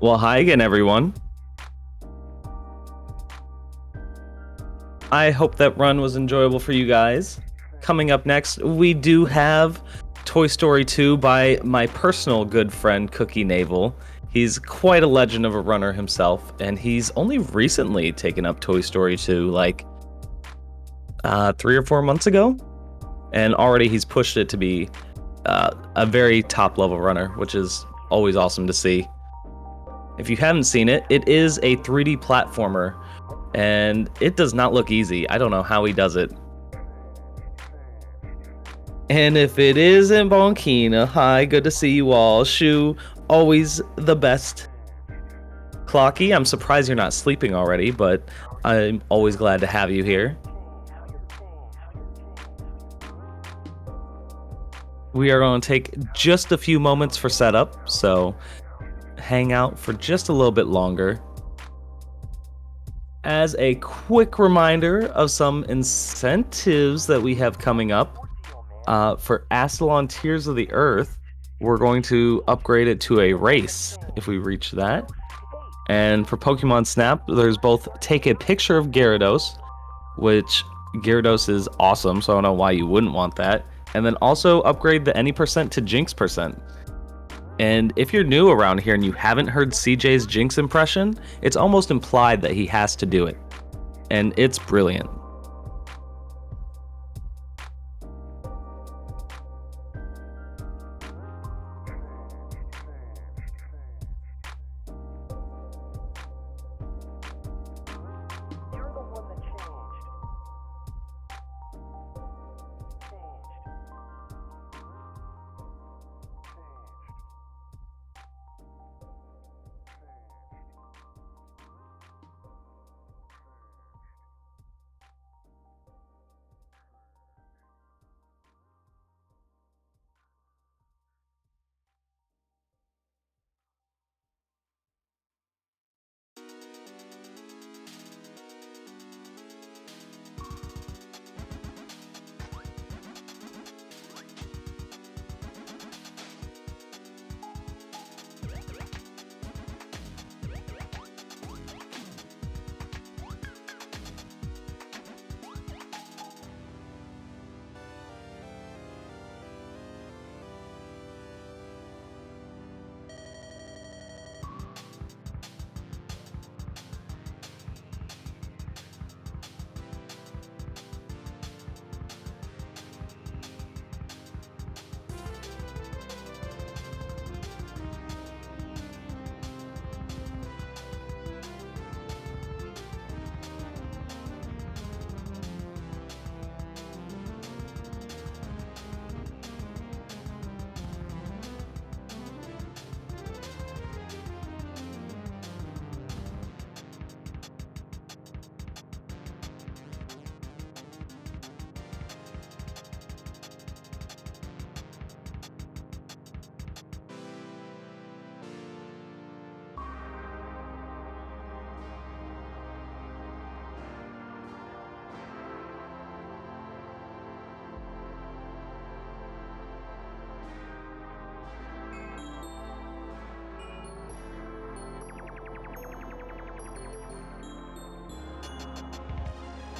Well, hi again, everyone. I hope that run was enjoyable for you guys. Coming up next, we do have Toy Story 2 by my personal good friend, cookienaval. He's quite a legend of a runner himself, and he's only recently taken up Toy Story 2, like 3 or 4 months ago. And already he's pushed it to be a very top-level runner, which is always awesome to see. If you haven't seen it, it is a 3D platformer, and it does not look easy. I don't know how he does it. And if it isn't Bonkina, hi, good to see you all. Shu, always the best. Clocky, I'm surprised you're not sleeping already, but I'm always glad to have you here. We are going to take just a few moments for setup, so hang out for just a little bit longer. As a quick reminder of some incentives that we have coming up, for Astalon Tears of the Earth, we're going to upgrade it to a race if we reach that. And for Pokemon Snap, there's both take a picture of Gyarados, which Gyarados is awesome, so I don't know why you wouldn't want that. And then also upgrade the any percent to Jinx percent. And if you're new around here and you haven't heard CJ's Jinx impression, it's almost implied that he has to do it. And it's brilliant.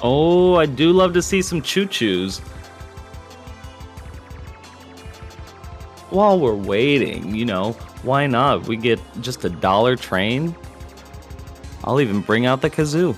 Oh, I do love to see some choo-choos. While we're waiting, why not? We get just a dollar train. I'll even bring out the kazoo.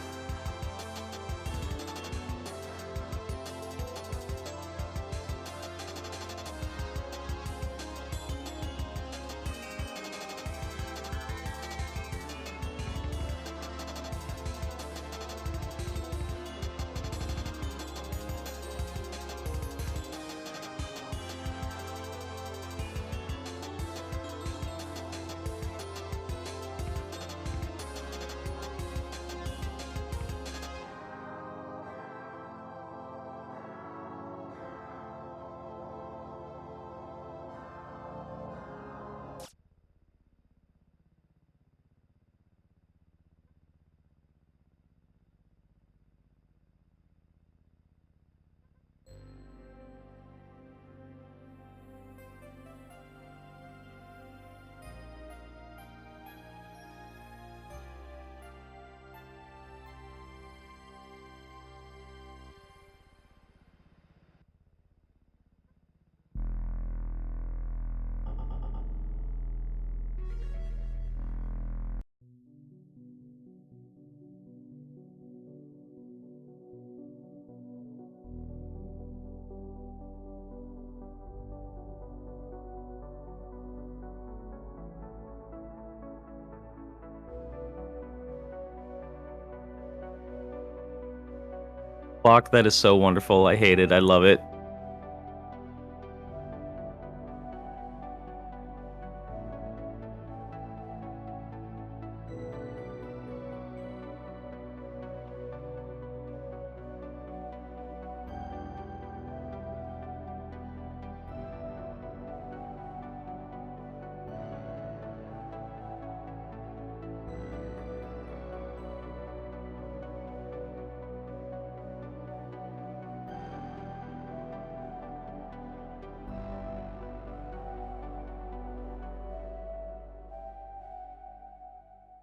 Fuck, that is so wonderful. I hate it. I love it.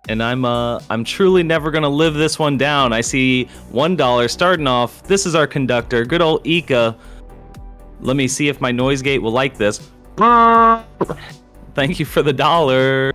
And I'm truly never gonna live this one down. I see $1 starting off. This is our conductor, good old Ika. Let me see if my noise gate will like this. Thank you for the dollar.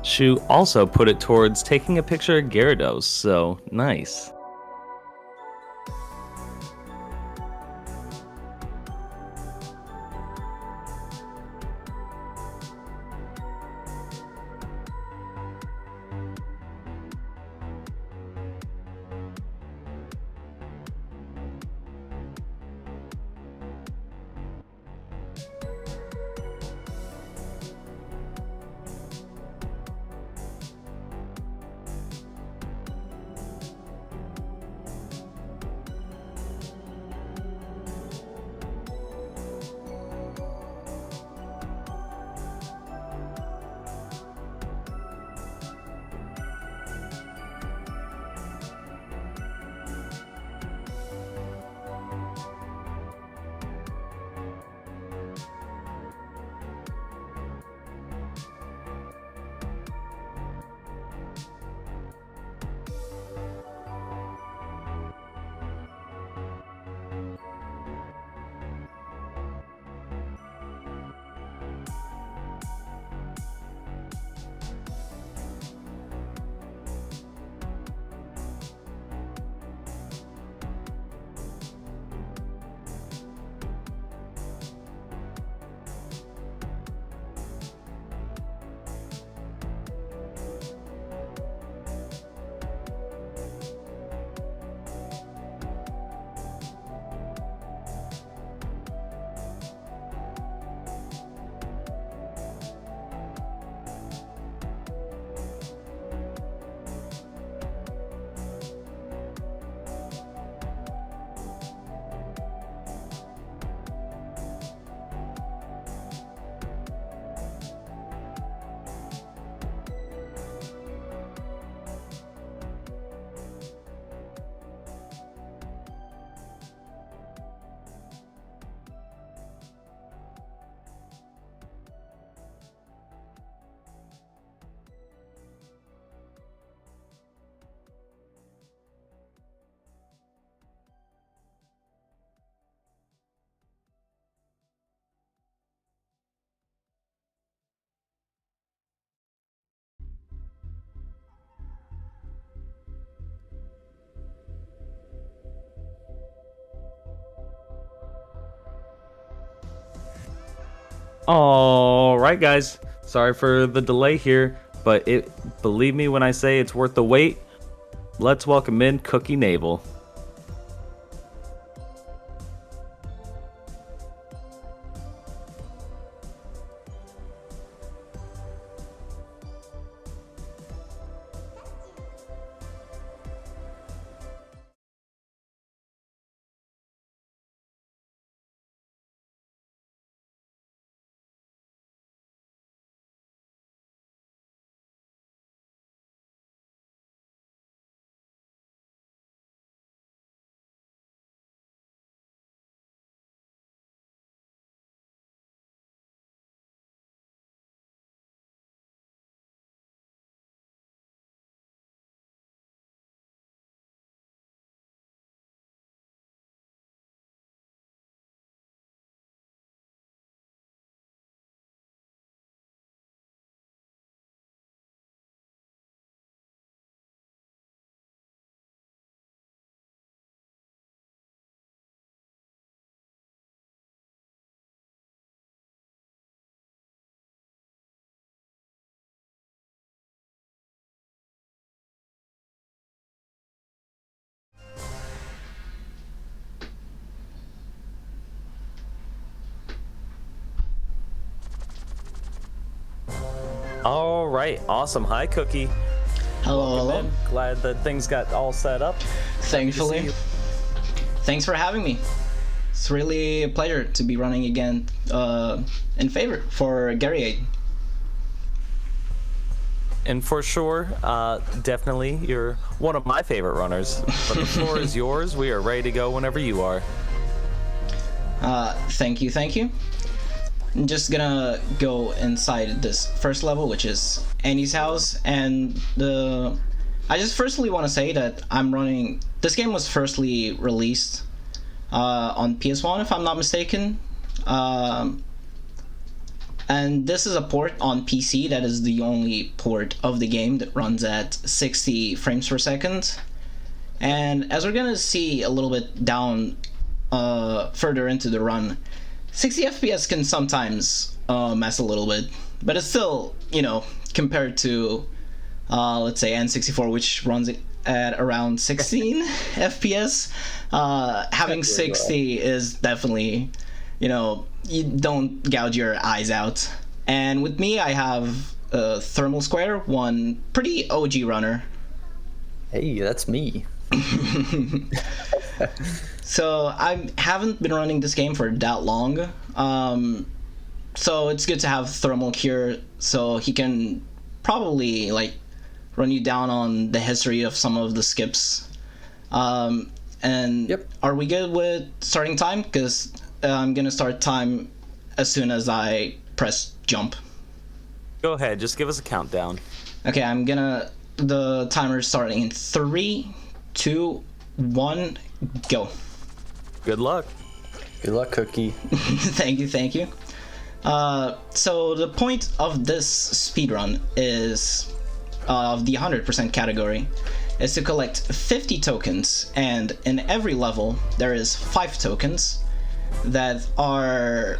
Shu also put it towards taking a picture of Gyarados, so nice. All right, guys. Sorry for the delay here, but believe me when I say it's worth the wait. Let's welcome in CookieNaval. All right, awesome. Hi, Cookie. Hello, hello. Glad that things got all set up. Thankfully. Thanks for having me. It's really a pleasure to be running again in favor for Gerri. And for sure, definitely, you're one of my favorite runners. But the floor is yours. We are ready to go whenever you are. Thank you, thank you. I'm just gonna go inside this first level, which is Annie's house, and I just firstly want to say that I'm running. This game was firstly released on PS1, if I'm not mistaken, and this is a port on PC. That is the only port of the game that runs at 60 frames per second. And as we're gonna see a little bit down further into the run, 60 FPS can sometimes mess a little bit, but it's still, compared to, let's say, N64, which runs at around 16 FPS, having 60 is definitely, you don't gouge your eyes out. And with me, I have Thermal Square, one pretty OG runner. Hey, that's me. So I haven't been running this game for that long, so it's good to have Thermal here, so he can probably run you down on the history of some of the skips. And yep. Are we good with starting time? Because I'm gonna start time as soon as I press jump. Go ahead, just give us a countdown. Okay, the timer's starting in 3, 2, 1, go. Good luck. Good luck, Cookie. Thank you. So the point of this speedrun is, of the 100% category, is to collect 50 tokens, and in every level there is 5 tokens that are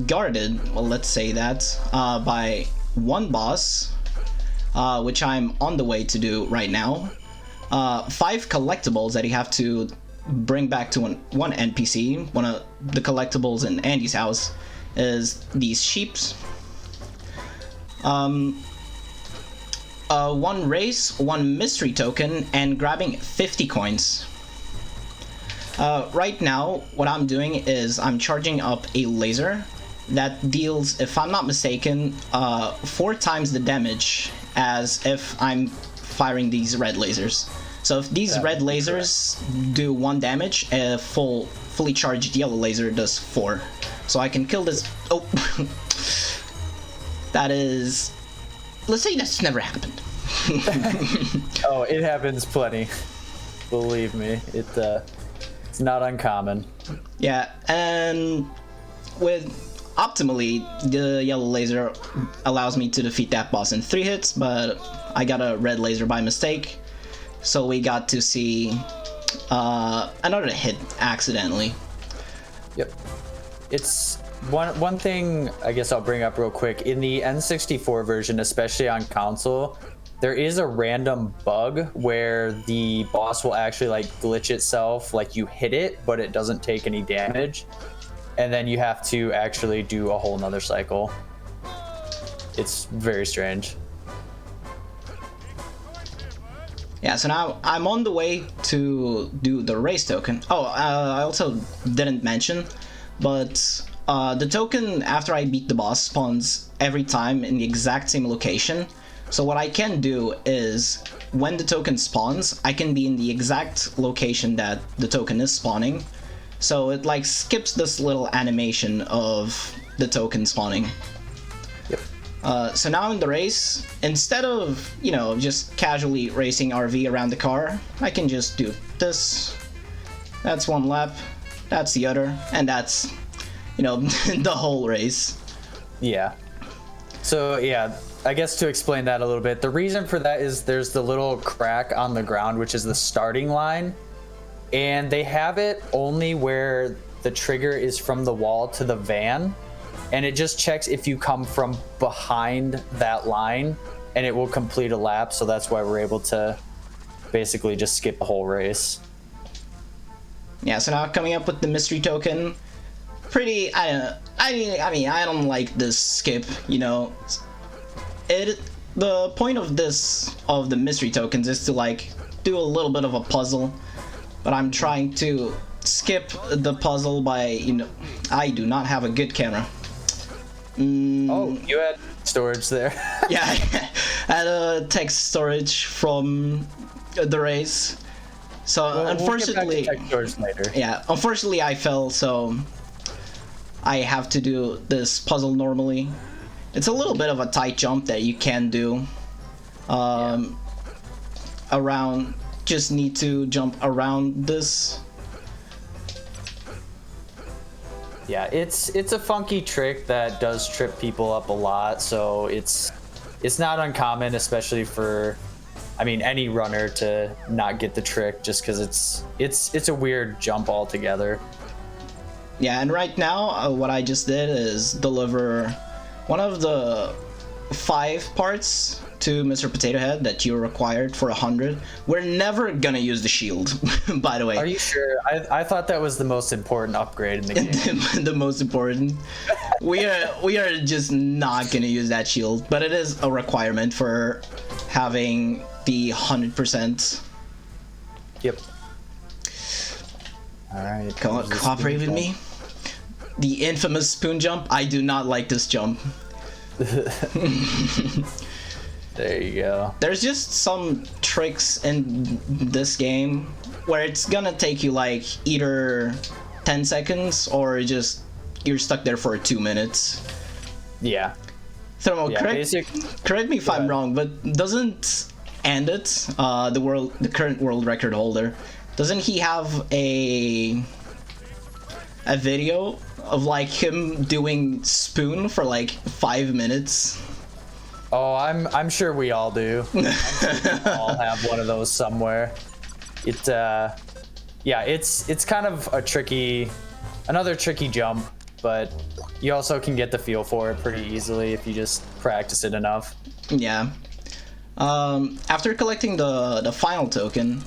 guarded, well, let's say that, by one boss, which I'm on the way to do right now, 5 collectibles that you have to bring back to one NPC. One of the collectibles in Andy's house is these sheeps. One race, 1 mystery token, and grabbing 50 coins. Right now, what I'm doing is I'm charging up a laser that deals, if I'm not mistaken, 4 times the damage as if I'm firing these red lasers. So if these red lasers do 1 damage, a fully charged yellow laser does 4. So I can kill this. Oh, that is. Let's say that's never happened. Oh, it happens plenty. Believe me, it's not uncommon. Yeah, and with optimally, the yellow laser allows me to defeat that boss in 3 hits, but I got a red laser by mistake. So we got to see another hit accidentally. Yep. it's one thing I guess I'll bring up real quick. In the N64 version, especially on console, there is a random bug where the boss will actually like glitch itself, like you hit it, but it doesn't take any damage. And then you have to actually do a whole nother cycle. It's very strange. Yeah, so now I'm on the way to do the race token. Oh, I also didn't mention, but the token after I beat the boss spawns every time in the exact same location. So what I can do is, when the token spawns, I can be in the exact location that the token is spawning. So it like skips this little animation of the token spawning. Yep. So now in the race, instead of, you know, just casually racing RV around the car, I can just do this. That's one lap, that's the other, and that's, you know, the whole race. Yeah. So yeah, I guess to explain that a little bit, the reason for that is there's the little crack on the ground, which is the starting line. And they have it only where the trigger is from the wall to the van, and it just checks if you come from behind that line, and it will complete a lap. So that's why we're able to basically just skip the whole race. Yeah, so now coming up with the mystery token, pretty, I mean, I don't like this skip, you know. The point of the mystery tokens is to like do a little bit of a puzzle. But I'm trying to skip the puzzle by, you know, I do not have a good camera. Oh, you had storage there. Yeah, I had a text storage from the race. So unfortunately, we'll get back to text storage later. Yeah, unfortunately I fell, so I have to do this puzzle normally. It's a little bit of a tight jump that you can do. Around. Just need to jump around this. Yeah, it's a funky trick that does trip people up a lot, so it's not uncommon, especially for, I mean, any runner to not get the trick, just because it's a weird jump altogether. Yeah, and right now what I just did is deliver one of the 5 parts to Mr. Potato Head that you're required for 100. We're never gonna use the shield, by the way. Are you sure? I thought that was the most important upgrade in the game. The most important. We are just not gonna use that shield, but it is a requirement for having the 100%. Yep. All right. Cooperate with me. The infamous spoon jump. I do not like this jump. There you go. There's just some tricks in this game where it's gonna take you like either 10 seconds or just you're stuck there for 2 minutes. Yeah. Thermo, Yeah, correct me if I'm wrong, but doesn't Andit, the current world record holder, doesn't he have a video of like him doing spoon for like 5 minutes? Oh, I'm sure we all do. I'm sure we all have one of those somewhere. Yeah, it's kind of another tricky jump, but you also can get the feel for it pretty easily if you just practice it enough. Yeah. After collecting the final token,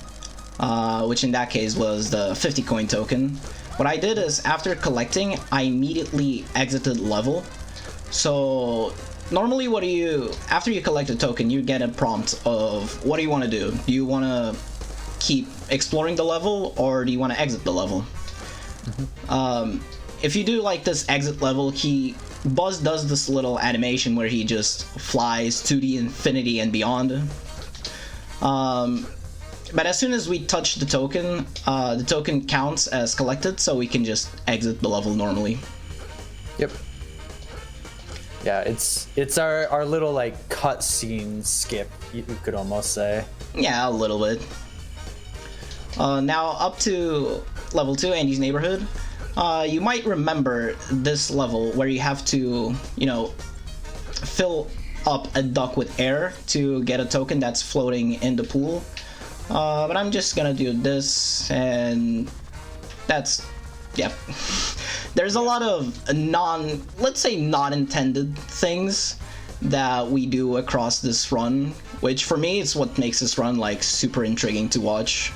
which in that case was the 50 coin token, what I did is after collecting, I immediately exited level. So normally after you collect a token, you get a prompt of what do you want to do? Do you want to keep exploring the level or do you want to exit the level? Mm-hmm. If you do like this exit level, Buzz does this little animation where he just flies to the infinity and beyond. But as soon as we touch the token counts as collected, so we can just exit the level normally. Yep. Yeah, it's our little like cutscene skip, you could almost say. Yeah, a little bit. Now up to level 2, Andy's Neighborhood. You might remember this level where you have to, fill up a duck with air to get a token that's floating in the pool. But I'm just gonna do this, and that's, yeah. there's a lot of let's say not intended things that we do across this run, which for me it's what makes this run like super intriguing to watch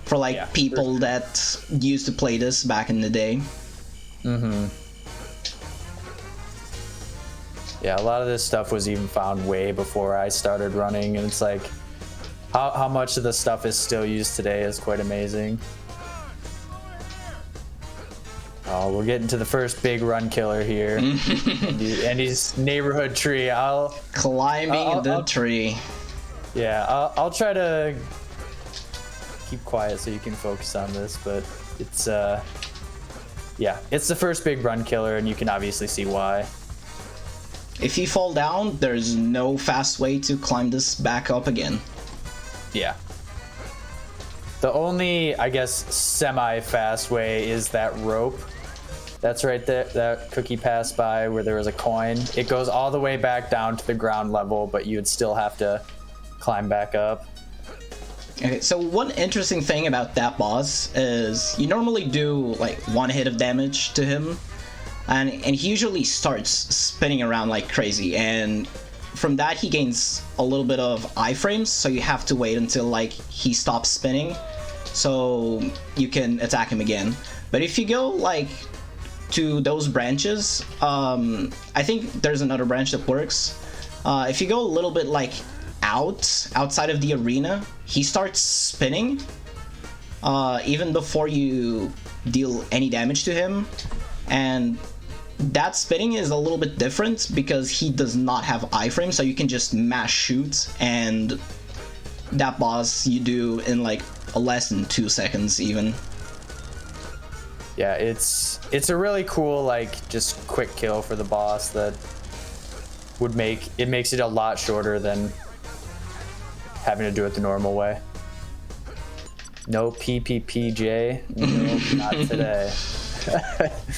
for like people that used to play this back in the day. Yeah, a lot of this stuff was even found way before I started running, and it's like how much of the stuff is still used today is quite amazing. Oh, we're getting to the first big run killer here. Andy's neighborhood tree. Climbing the tree. Yeah, I'll try to keep quiet so you can focus on this, but it's it's the first big run killer, and you can obviously see why. If you fall down, there's no fast way to climb this back up again. Yeah. The only, I guess, semi-fast way is that rope. That's right there, that Cookie passed by where there was a coin. It goes all the way back down to the ground level, but you'd still have to climb back up. Okay, so one interesting thing about that boss is you normally do like one hit of damage to him, and he usually starts spinning around like crazy, and from that he gains a little bit of iframes, so you have to wait until like he stops spinning so you can attack him again. But if you go like to those branches, I think there's another branch that works. If you go a little bit like outside of the arena, he starts spinning even before you deal any damage to him, and that spinning is a little bit different because he does not have iframes, so you can just mash shoot, and that boss you do in like less than 2 seconds even. Yeah, it's a really cool like just quick kill for the boss that makes it a lot shorter than having to do it the normal way. No PPPJ, no, not today.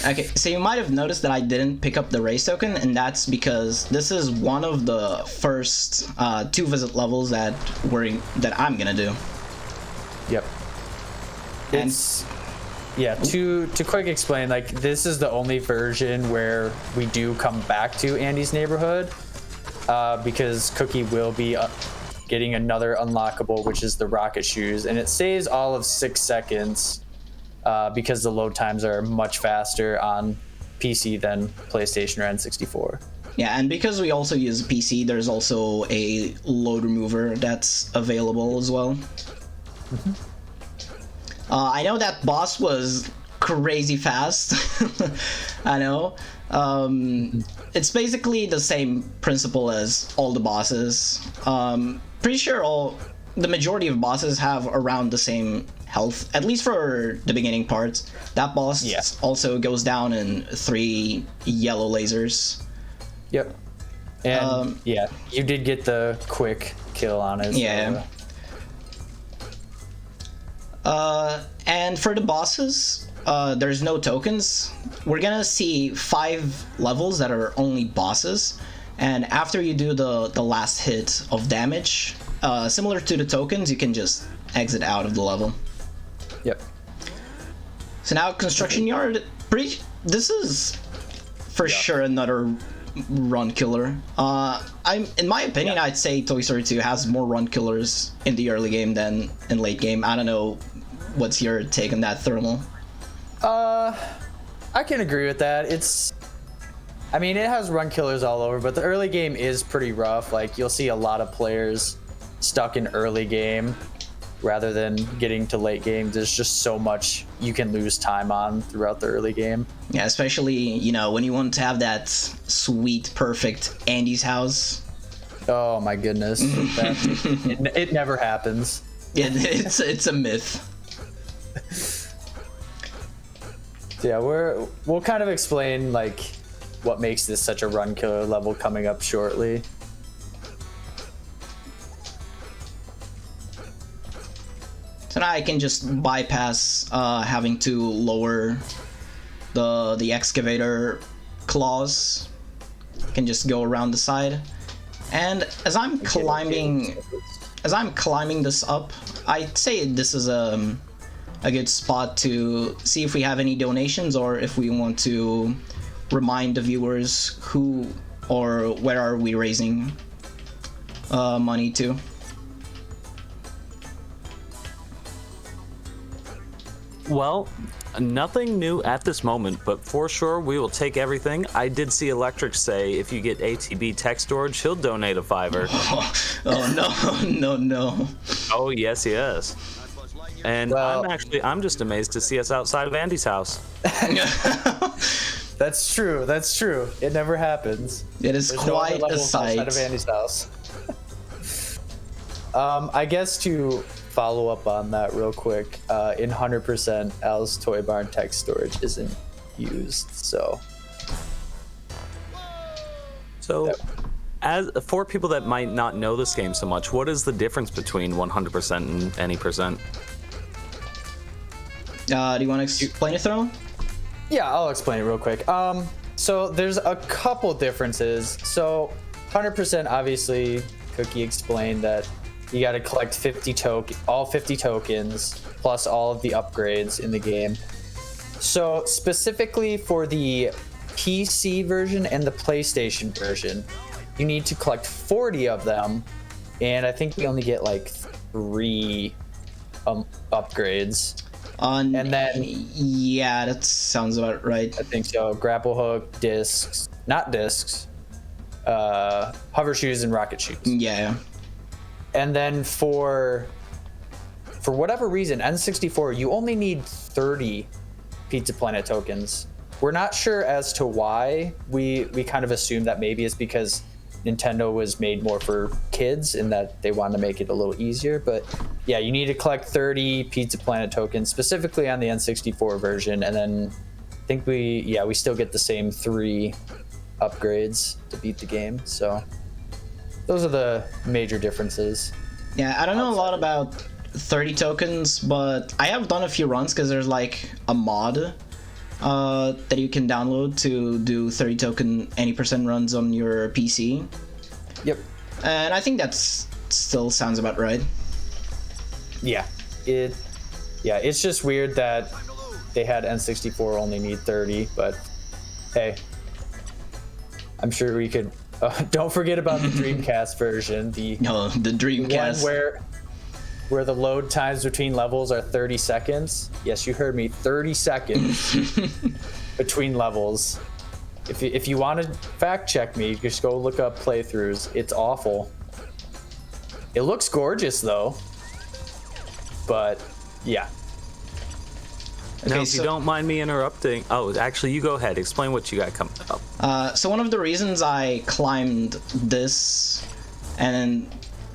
Okay, so you might have noticed that I didn't pick up the race token, and that's because this is one of the first 2 visit levels that I'm gonna do. Yep. It's to quick explain, like this is the only version where we do come back to Andy's neighborhood, because Cookie will be getting another unlockable, which is the rocket shoes, and it saves all of 6 seconds. Because the load times are much faster on PC than PlayStation or N64. Yeah, and because we also use PC, there's also a load remover that's available as well. I know that boss was crazy fast. I know. It's basically the same principle as all the bosses. Pretty sure the majority of bosses have around the same health, at least for the beginning parts. That boss also goes down in 3 yellow lasers. Yep. And you did get the quick kill on it. Yeah. And for the bosses, there's no tokens. We're gonna see 5 levels that are only bosses, and after you do the last hit of damage, similar to the tokens, you can just exit out of the level. Yep. So now construction yard. This is for sure another run killer. In my opinion, I'd say Toy Story 2 has more run killers in the early game than in late game. I don't know. What's your take on that, Thermal? I can agree with that. It has run killers all over, but the early game is pretty rough. Like you'll see a lot of players stuck in early game rather than getting to late game. There's just so much you can lose time on throughout the early game. Yeah, especially, when you want to have that sweet, perfect Andy's house. Oh my goodness. It never happens. Yeah, it's a myth. Yeah, we'll kind of explain like what makes this such a run killer level coming up shortly. So now I can just bypass having to lower the excavator claws. I can just go around the side. And as I'm climbing this up, I'd say this is a good spot to see if we have any donations or if we want to remind the viewers who or where are we raising money to. Well, nothing new at this moment, but for sure we will take everything. I did see Electric say if you get ATB tech storage, he'll donate a $5. Oh no. Oh yes, yes. And Well- I'm just amazed to see us outside of Andy's house. That's true. That's true. It never happens. It is There's no other quite a levels outside sight. of Andy's house. I guess to follow up on that real quick, in 100%, Al's Toy Barn tech storage isn't used, so. So, as for people that might not know this game so much, what is the difference between 100% and any percent? Do you want to explain it, Throw? Yeah, I'll explain it real quick. So there's a couple differences. So 100%, obviously, Cookie explained that you got to collect all 50 tokens plus all of the upgrades in the game. So specifically for the PC version and the PlayStation version, you need to collect 40 of them, and I think we only get like 3 upgrades. And then- yeah, that sounds about right. I think so. Grapple hook, discs, not discs, hover shoes and rocket shoes. Yeah. And then for whatever reason, N64, you only need 30 Pizza Planet tokens. We're not sure as to why. We kind of assume that maybe it's because Nintendo was made more for kids and that they wanted to make it a little easier. But yeah, you need to collect 30 Pizza Planet tokens, specifically on the N64 version. And then I think we still get the same 3 upgrades to beat the game. So those are the major differences. Yeah, I don't know a lot about 30 tokens, but I have done a few runs because there's like a mod that you can download to do 30 token any percent runs on your PC. Yep. And I think that's still sounds about right. Yeah. It's just weird that they had N64 only need 30, but hey, I'm sure we could. Don't forget about the Dreamcast version. The Dreamcast. one where the load times between levels are 30 seconds. Yes, you heard me, 30 seconds between levels. If you want to fact check me, just go look up playthroughs. It's awful. It looks gorgeous though. But yeah. Now, Okay, if you so- don't mind me interrupting, actually, you go ahead. Explain what you got coming up. So one of the reasons I climbed this and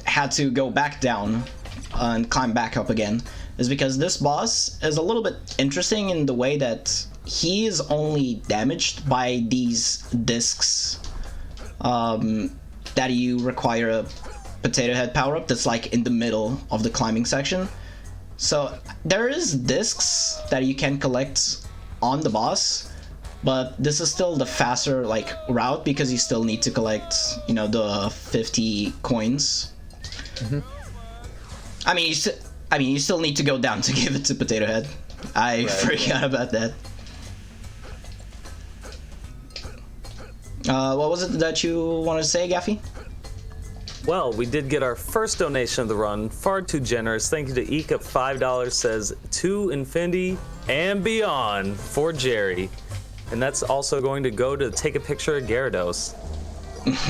had to go back down and climb back up again is because this boss is a little bit interesting in the way that he is only damaged by these discs that you require a potato head power-up that's like in the middle of the climbing section. So there is discs that you can collect on the boss, but this is still the faster like route because you still need to collect, the 50 coins. Mm-hmm. You still need to go down to give it to Potato Head. I forgot about that. What was it that you wanted to say, Gaffy? Well, we did get our first donation of the run. Far too generous. Thank you to Eke at $5. Says to infinity and beyond for Gerri, and that's also going to go to take a picture of Gyarados.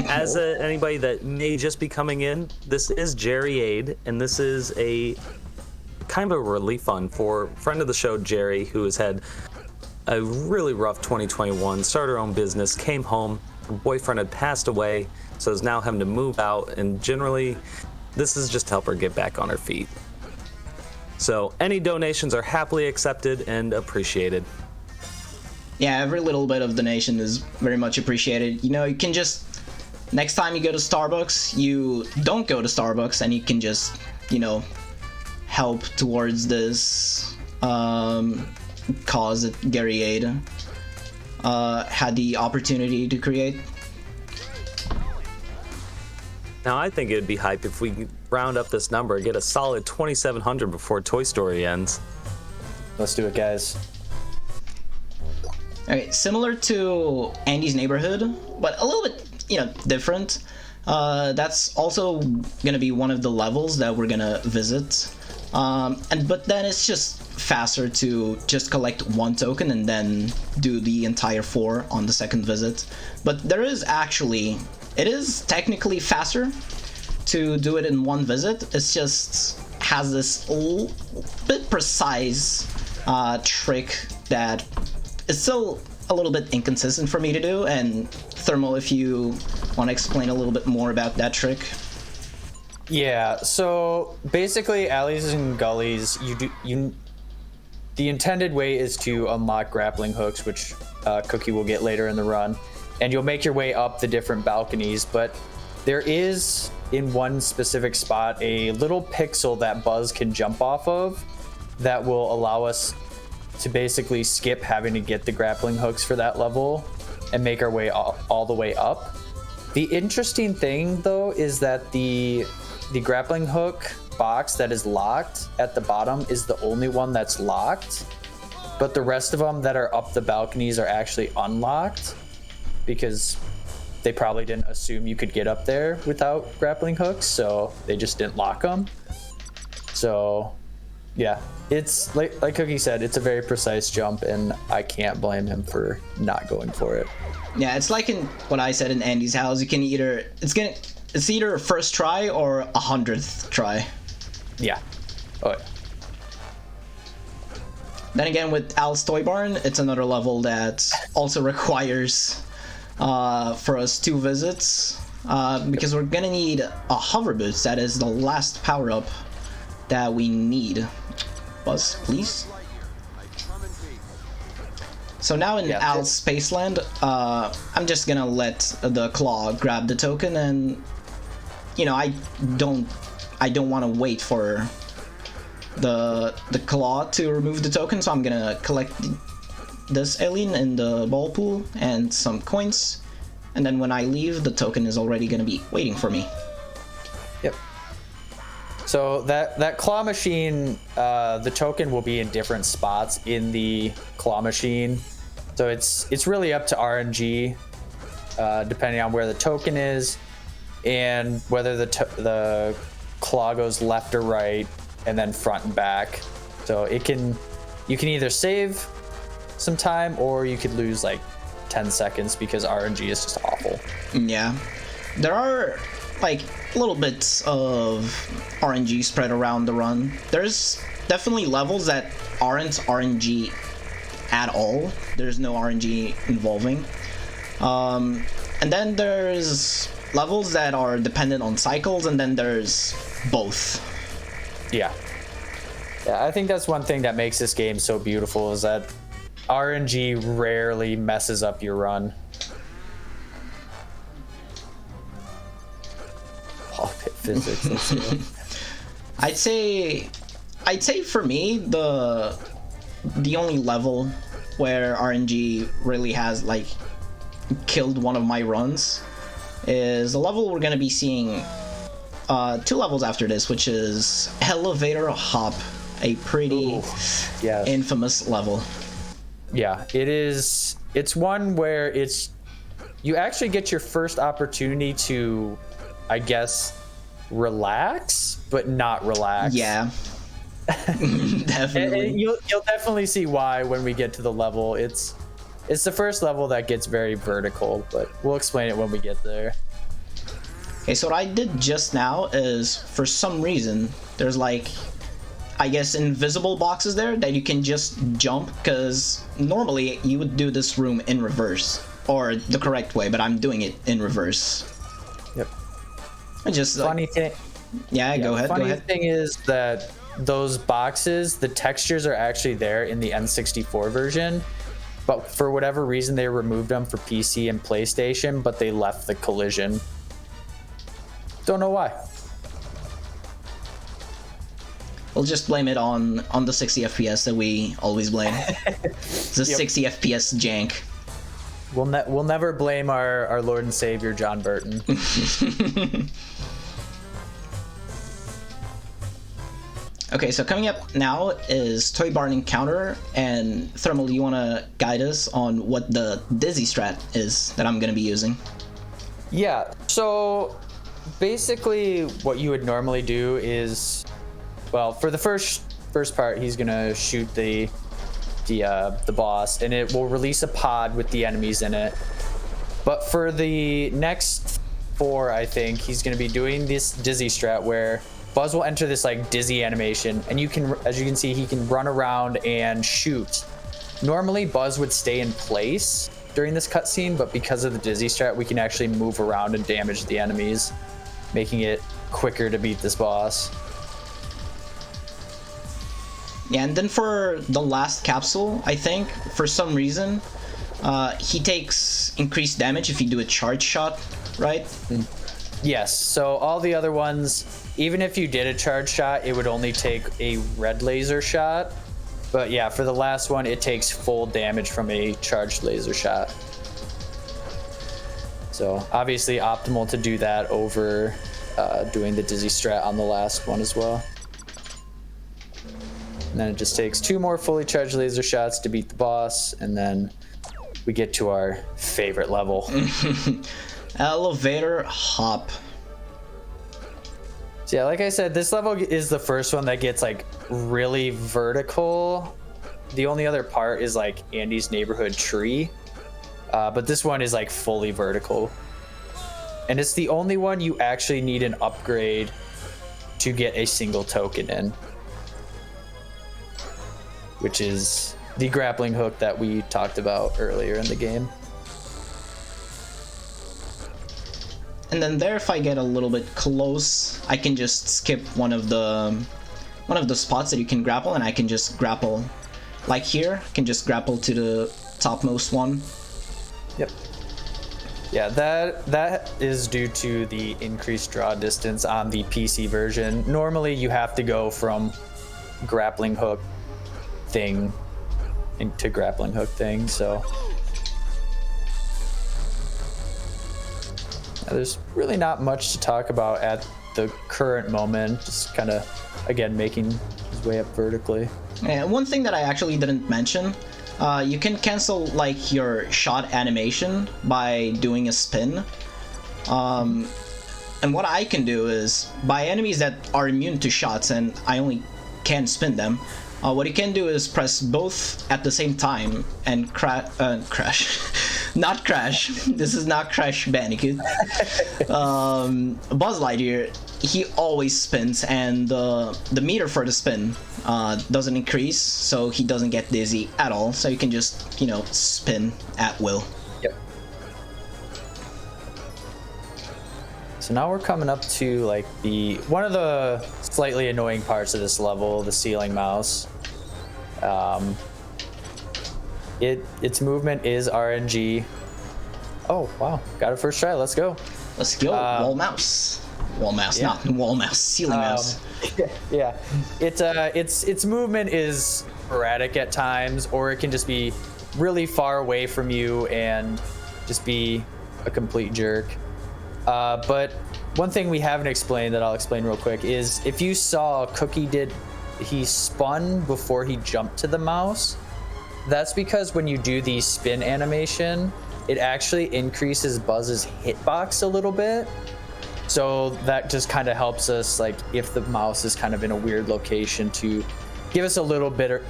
As anybody that may just be coming in, this is Gerri Aid, and this is a kind of a relief fund for friend of the show Gerri, who has had a really rough 2021. Started her own business, came home, her boyfriend had passed away, so is now having to move out, and generally this is just to help her get back on her feet. So any donations are happily accepted and appreciated. Yeah, every little bit of donation is very much appreciated. You can just, next time you go to Starbucks, you don't go to Starbucks and you can just, help towards this cause that Gerri Aid had the opportunity to create. Now I think it'd be hype if we round up this number, get a solid 2,700 before Toy Story ends. Let's do it, guys. Okay, similar to Andy's Neighborhood, but a little bit, different. That's also gonna be one of the levels that we're gonna visit. But then it's just faster to just collect one token and then do the entire 4 on the second visit. But it is technically faster to do it in one visit. It's just has this bit precise trick that is still a little bit inconsistent for me to do. And Thermal, if you want to explain a little bit more about that trick. Yeah, so basically alleys and gullies, the intended way is to unlock grappling hooks, which Cookie will get later in the run, and you'll make your way up the different balconies, but there is, in one specific spot, a little pixel that Buzz can jump off of that will allow us to basically skip having to get the grappling hooks for that level and make our way all the way up. The interesting thing, though, is that the grappling hook box that is locked at the bottom is the only one that's locked, but the rest of them that are up the balconies are actually unlocked because they probably didn't assume you could get up there without grappling hooks, so they just didn't lock them. So yeah, it's like Cookie said, it's a very precise jump, and I can't blame him for not going for it. Yeah, it's like in what I said in Andy's house. You can it's either a first try or 100th try. Yeah. Oh yeah. Then again, with Al's Toy Barn, it's another level that also requires for us 2 visits because we're gonna need a hover boost. That is the last power-up that we need. Buzz, please. So now in Al's Spaceland, I'm just gonna let the Claw grab the token, and I don't want to wait for the Claw to remove the token, so I'm gonna collect this alien in the ball pool and some coins, and then when I leave, the token is already gonna be waiting for me. Yep. So that claw machine, the token will be in different spots in the claw machine. So it's really up to RNG, depending on where the token is and whether the claw goes left or right, and then front and back. So you can either save some time or you could lose like 10 seconds because RNG is just awful. Yeah, there are like little bits of RNG spread around the run. There's definitely levels that aren't RNG at all. There's no RNG involving. And then there's levels that are dependent on cycles, and then there's both. Yeah, I think that's one thing that makes this game so beautiful, is that RNG rarely messes up your run. Oh, pit physics. Let's go. I'd say for me, the only level where RNG really has like killed one of my runs is a level we're gonna be seeing 2 levels after this, which is Elevator Hop, a pretty infamous level. Yeah, it is. It's one where you actually get your first opportunity to, I guess, relax, but not relax. Yeah. Definitely. And you'll definitely see why when we get to the level. It's the first level that gets very vertical, but we'll explain it when we get there. Okay, so what I did just now is, for some reason, there's like, I guess, invisible boxes there that you can just jump, because normally you would do this room in reverse, or the correct way, but I'm doing it in reverse. Yep. I just funny thing. Yeah, go ahead. Funny thing is that those boxes, the textures are actually there in the N64 version, but for whatever reason they removed them for PC and PlayStation, but they left the collision. Don't know why. We'll just blame it on the 60 FPS that we always blame. It's a 60 FPS jank. We'll never blame our Lord and Savior John Burton. Okay, so coming up now is Toy Barn Encounter, and Thermal, you want to guide us on what the Dizzy strat is that I'm going to be using? Yeah, so basically what you would normally do is, well, for the first part, he's going to shoot the boss, and it will release a pod with the enemies in it. But for the next 4, I think, he's going to be doing this Dizzy strat where Buzz will enter this like dizzy animation, and you can, as you can see, he can run around and shoot. Normally Buzz would stay in place during this cutscene, but because of the Dizzy strat, we can actually move around and damage the enemies, making it quicker to beat this boss. Yeah, and then for the last capsule, I think, for some reason, he takes increased damage if you do a charge shot, right? Yes, so all the other ones, even if you did a charge shot, it would only take a red laser shot. But yeah, for the last one, it takes full damage from a charged laser shot. So obviously optimal to do that over doing the Dizzy strat on the last one as well. And then it just takes 2 more fully charged laser shots to beat the boss, and then we get to our favorite level. Elevator hop. So yeah, like I said, this level is the first one that gets like really vertical. The only other part is like Andy's neighborhood tree, but this one is like fully vertical. And it's the only one you actually need an upgrade to get a single token in, which is the grappling hook that we talked about earlier in the game. And then there, if I get a little bit close, I can just skip one of the spots that you can grapple, and I can just grapple. Like here, I can just grapple to the topmost one. Yep. Yeah, that is due to the increased draw distance on the PC version. Normally, you have to go from grappling hook thing into grappling hook thing, so there's really not much to talk about at the current moment. Just kind of, again, making his way up vertically. And one thing that I actually didn't mention, you can cancel like your shot animation by doing a spin. And what I can do is, by enemies that are immune to shots and I only can spin them, what you can do is press both at the same time and crash. Not Crash. This is not Crash Bandicoot. Buzz Lightyear, he always spins, and the meter for the spin doesn't increase, so he doesn't get dizzy at all. So you can just, you know, spin at will. Yep. So now we're coming up to like one of the slightly annoying parts of this level, the ceiling mouse. Its movement is RNG. Oh wow, got it first try. Let's go. Let's go. Wall mouse. Wall mouse, yeah. not wall mouse. Ceiling mouse. Yeah. Its movement is sporadic at times, or it can just be really far away from you and just be a complete jerk. But one thing we haven't explained that I'll explain real quick is if you saw Cookie he spun before he jumped to the mouse. That's because when you do the spin animation, it actually increases Buzz's hitbox a little bit. So that just kind of helps us, like, if the mouse is kind of in a weird location, to give us a little bit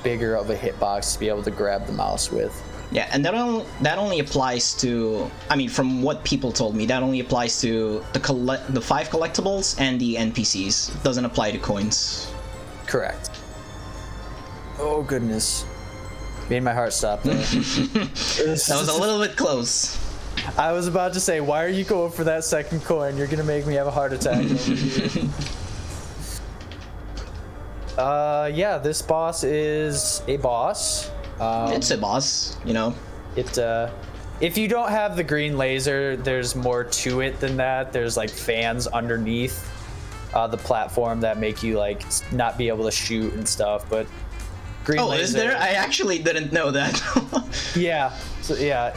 bigger of a hitbox to be able to grab the mouse with. Yeah, and that only applies to, I mean, from what people told me, that only applies to the 5 collectibles and the NPCs. It doesn't apply to coins. Correct. Oh goodness, made my heart stop there. That was a little bit close. I was about to say, why are you going for that second coin? You're gonna make me have a heart attack over here. Yeah, this boss is a boss. It's a boss, you know. If you don't have the green laser, there's more to it than that. There's like fans underneath the platform that make you like not be able to shoot and stuff, but green laser. Is there? I actually didn't know that. Yeah.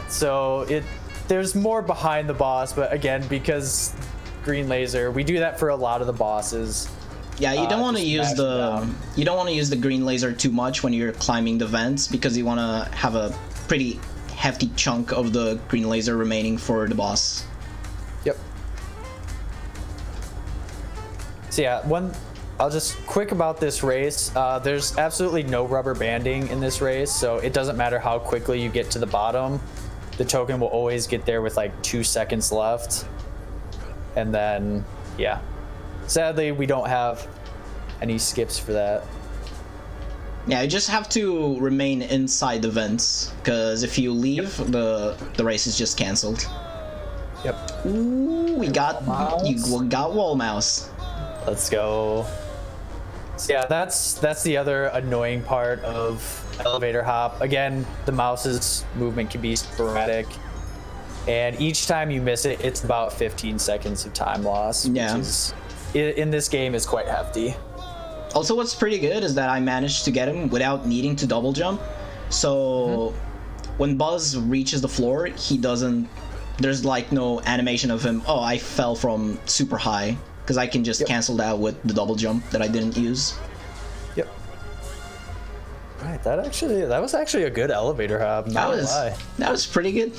So there's more behind the boss, but again, because green laser, we do that for a lot of the bosses. Yeah, you don't want to just use smash them down. you don't want to use the green laser too much when you're climbing the vents because you want to have a pretty hefty chunk of the green laser remaining for the boss. Yep. So yeah, I'll just quick about this race. There's absolutely no rubber banding in this race, so it doesn't matter how quickly you get to the bottom. The token will always get there with like 2 seconds left. And then, yeah. Sadly, we don't have any skips for that. Yeah, you just have to remain inside the vents, because if you leave, the race is just cancelled. Yep. Ooh, we got wall mouse. Let's go. So yeah, that's the other annoying part of elevator hop. Again, the mouse's movement can be sporadic, and each time you miss it, it's about 15 seconds of time loss, which is, in this game, is quite hefty. Also, what's pretty good is that I managed to get him without needing to double jump. So when Buzz reaches the floor, he doesn't. There's like no animation of him. Oh, I fell from super high, because I can just cancel that with the double jump that I didn't use. Yep. Right, that was actually a good elevator hop. That was pretty good.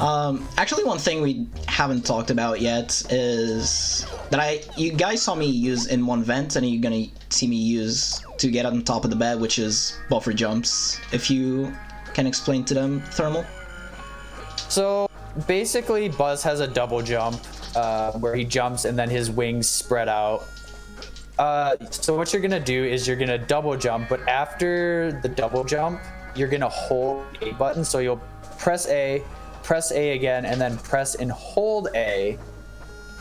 Actually, one thing we haven't talked about yet is that you guys saw me use in one vent, and you're gonna see me use to get on top of the bed, which is buffer jumps. If you can explain to them, Thermal. So basically, Buzz has a double jump where he jumps and then his wings spread out. So what you're gonna do is you're gonna double jump, but after the double jump, you're gonna hold A button. So you'll press A again, and then press and hold A,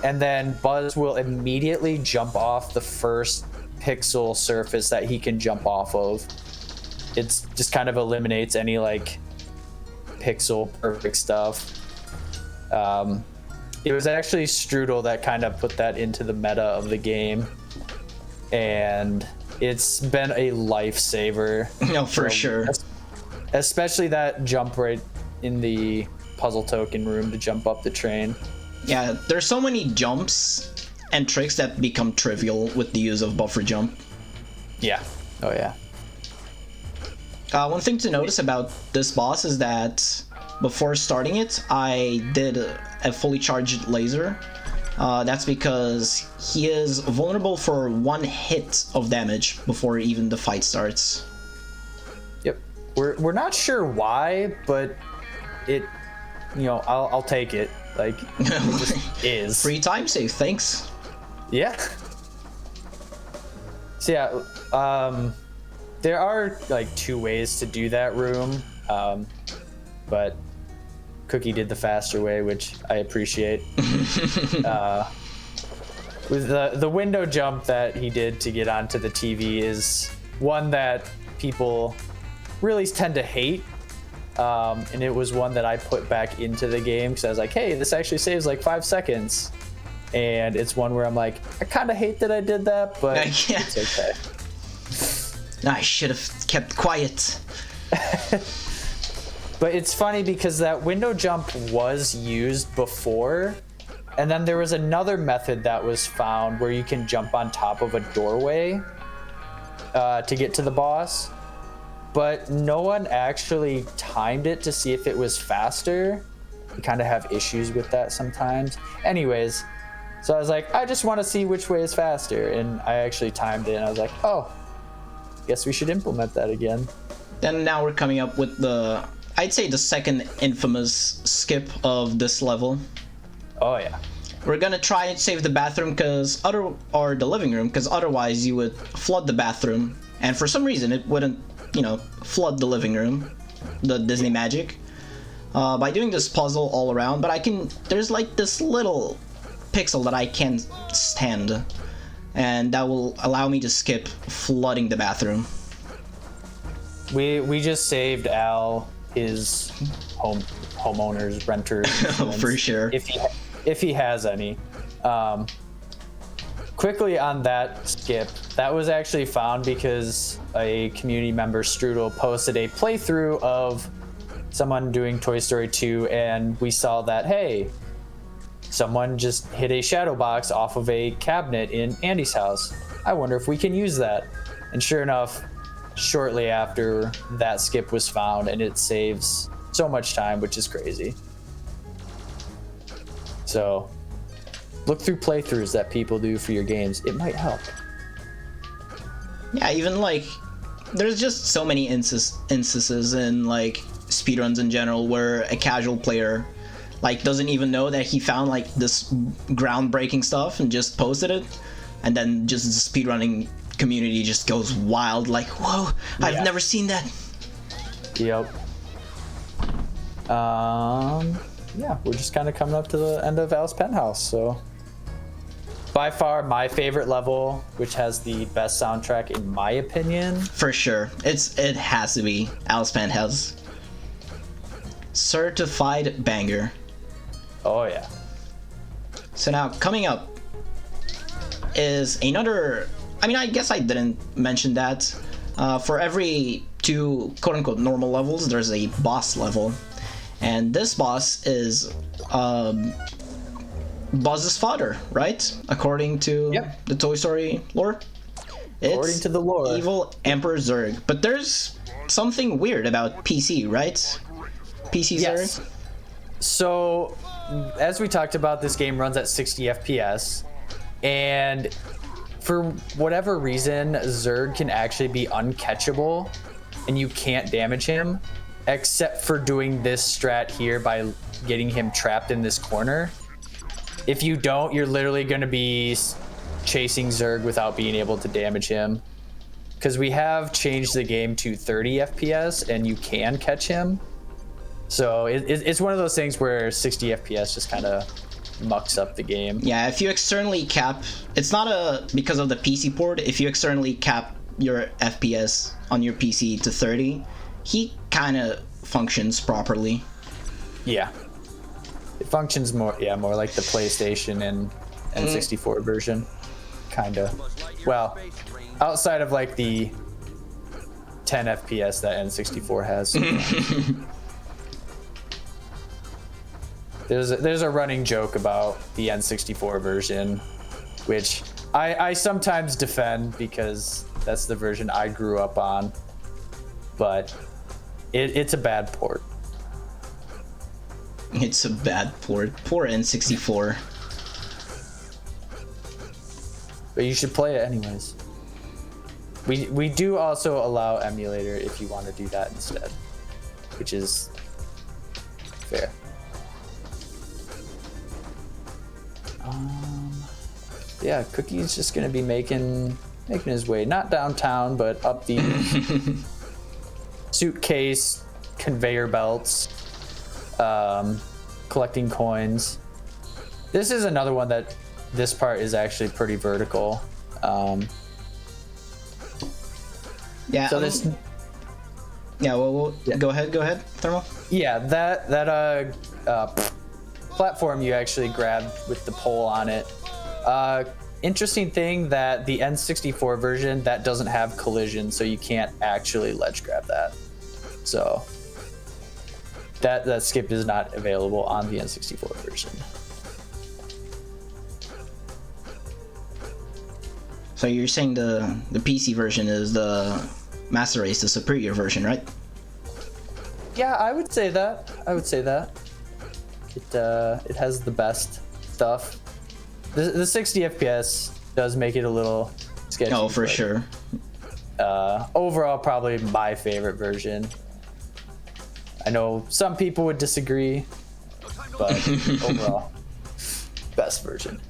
and then Buzz will immediately jump off the first pixel surface that he can jump off of. It's just kind of eliminates any like pixel perfect stuff. It was actually Strudel that kind of put that into the meta of the game, and it's been a lifesaver. No, for sure. Especially that jump right in the puzzle token room to jump up the train. Yeah, there's so many jumps and tricks that become trivial with the use of buffer jump. Yeah. Oh yeah. One thing to notice about this boss is that before starting it, I did a fully charged laser. That's because he is vulnerable for 1 hit of damage before even the fight starts. Yep. We're not sure why, but it, I'll take it. Like, it just is. Free time save, thanks. Yeah. So yeah, there are like 2 ways to do that room, but Cookie did the faster way, which I appreciate. With the window jump that he did to get onto the TV is one that people really tend to hate. And it was one that I put back into the game because I was like, hey, this actually saves like 5 seconds. And it's one where I'm like, I kind of hate that I did that, but it's okay. I should have kept quiet. But it's funny because that window jump was used before, and then there was another method that was found where you can jump on top of a doorway to get to the boss. But no one actually timed it to see if it was faster. You kind of have issues with that sometimes. Anyways, so I was like, I just want to see which way is faster. And I actually timed it, and I was like, oh, guess we should implement that again. Then now we're coming up with I'd say the second infamous skip of this level. Oh, yeah. We're gonna try and save the bathroom or the living room, because otherwise you would flood the bathroom. And for some reason it wouldn't, flood the living room, the Disney magic, by doing this puzzle all around. But there's like this little pixel that I can't stand, and that will allow me to skip flooding the bathroom. We just saved Al his homeowners, renters. Oh, for sure. If he has any. Quickly on that skip, that was actually found because a community member, Strudel, posted a playthrough of someone doing Toy Story 2, and we saw that, hey, someone just hit a shadow box off of a cabinet in Andy's house. I wonder if we can use that. And sure enough, shortly after, that skip was found, and it saves so much time, which is crazy. So look through playthroughs that people do for your games. It might help. Yeah, even like there's just so many instances in like speedruns in general where a casual player like doesn't even know that he found like this groundbreaking stuff and just posted it, and then just the speedrunning community just goes wild like, whoa, I've never seen that. Yep. Yeah, we're just kind of coming up to the end of Alice Penthouse, so by far my favorite level, which has the best soundtrack in my opinion. For sure. It has to be Alice Penthouse. Certified banger. Oh yeah. So now coming up is another, I mean, I guess I didn't mention that. For every 2 quote-unquote normal levels, there's a boss level. And this boss is Buzz's father, right? According to the Toy Story lore. According to the lore. Evil Emperor Zurg. But there's something weird about PC, right? PC Yes. Zurg? So, as we talked about, this game runs at 60 FPS. And for whatever reason, Zurg can actually be uncatchable. And you can't damage him. Except for doing this strat here by getting him trapped in this corner. If you don't, you're literally going to be chasing Zurg without being able to damage him. Because we have changed the game to 30 FPS and you can catch him. So it's one of those things where 60 FPS just kind of mucks up the game. Yeah, if you externally cap, it's not because of the PC port. If you externally cap your FPS on your PC to 30, he kind of functions properly. Yeah. It functions more like the PlayStation and N64 version. Kind of. Well, outside of like the 10 FPS that N64 has. There's a running joke about the N64 version, which I sometimes defend because that's the version I grew up on. But it's a bad port. It's a bad port. Poor N64. But you should play it anyways. We do also allow emulator if you want to do that instead, which is fair. Yeah, Cookie's just gonna be making his way, not downtown, but up the suitcase conveyor belts, collecting coins. This is another one that this part is actually pretty vertical. Yeah. So this. Yeah. Well, go ahead, Thermal. Yeah, that platform you actually grabbed with the pole on it. Interesting thing that the N64 version that doesn't have collision, so you can't actually ledge grab that. So that skip is not available on the N64 version. So you're saying the PC version is the Master Race, the superior version, right? Yeah, I would say that. It has the best stuff. The 60 FPS does make it a little sketchy. Oh, for sure. Overall, probably my favorite version. I know some people would disagree, but overall, best version.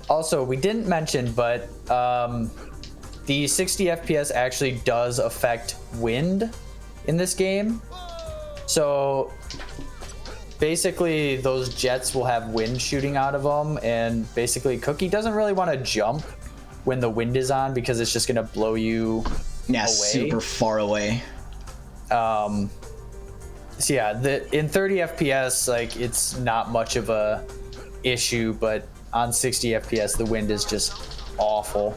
Also, we didn't mention, but the 60 FPS actually does affect wind in this game. So basically those jets will have wind shooting out of them, and basically Cookie doesn't really want to jump when the wind is on because it's just going to blow you away. Super far away. So yeah, in 30 FPS, like, it's not much of a issue, but on 60 FPS the wind is just awful.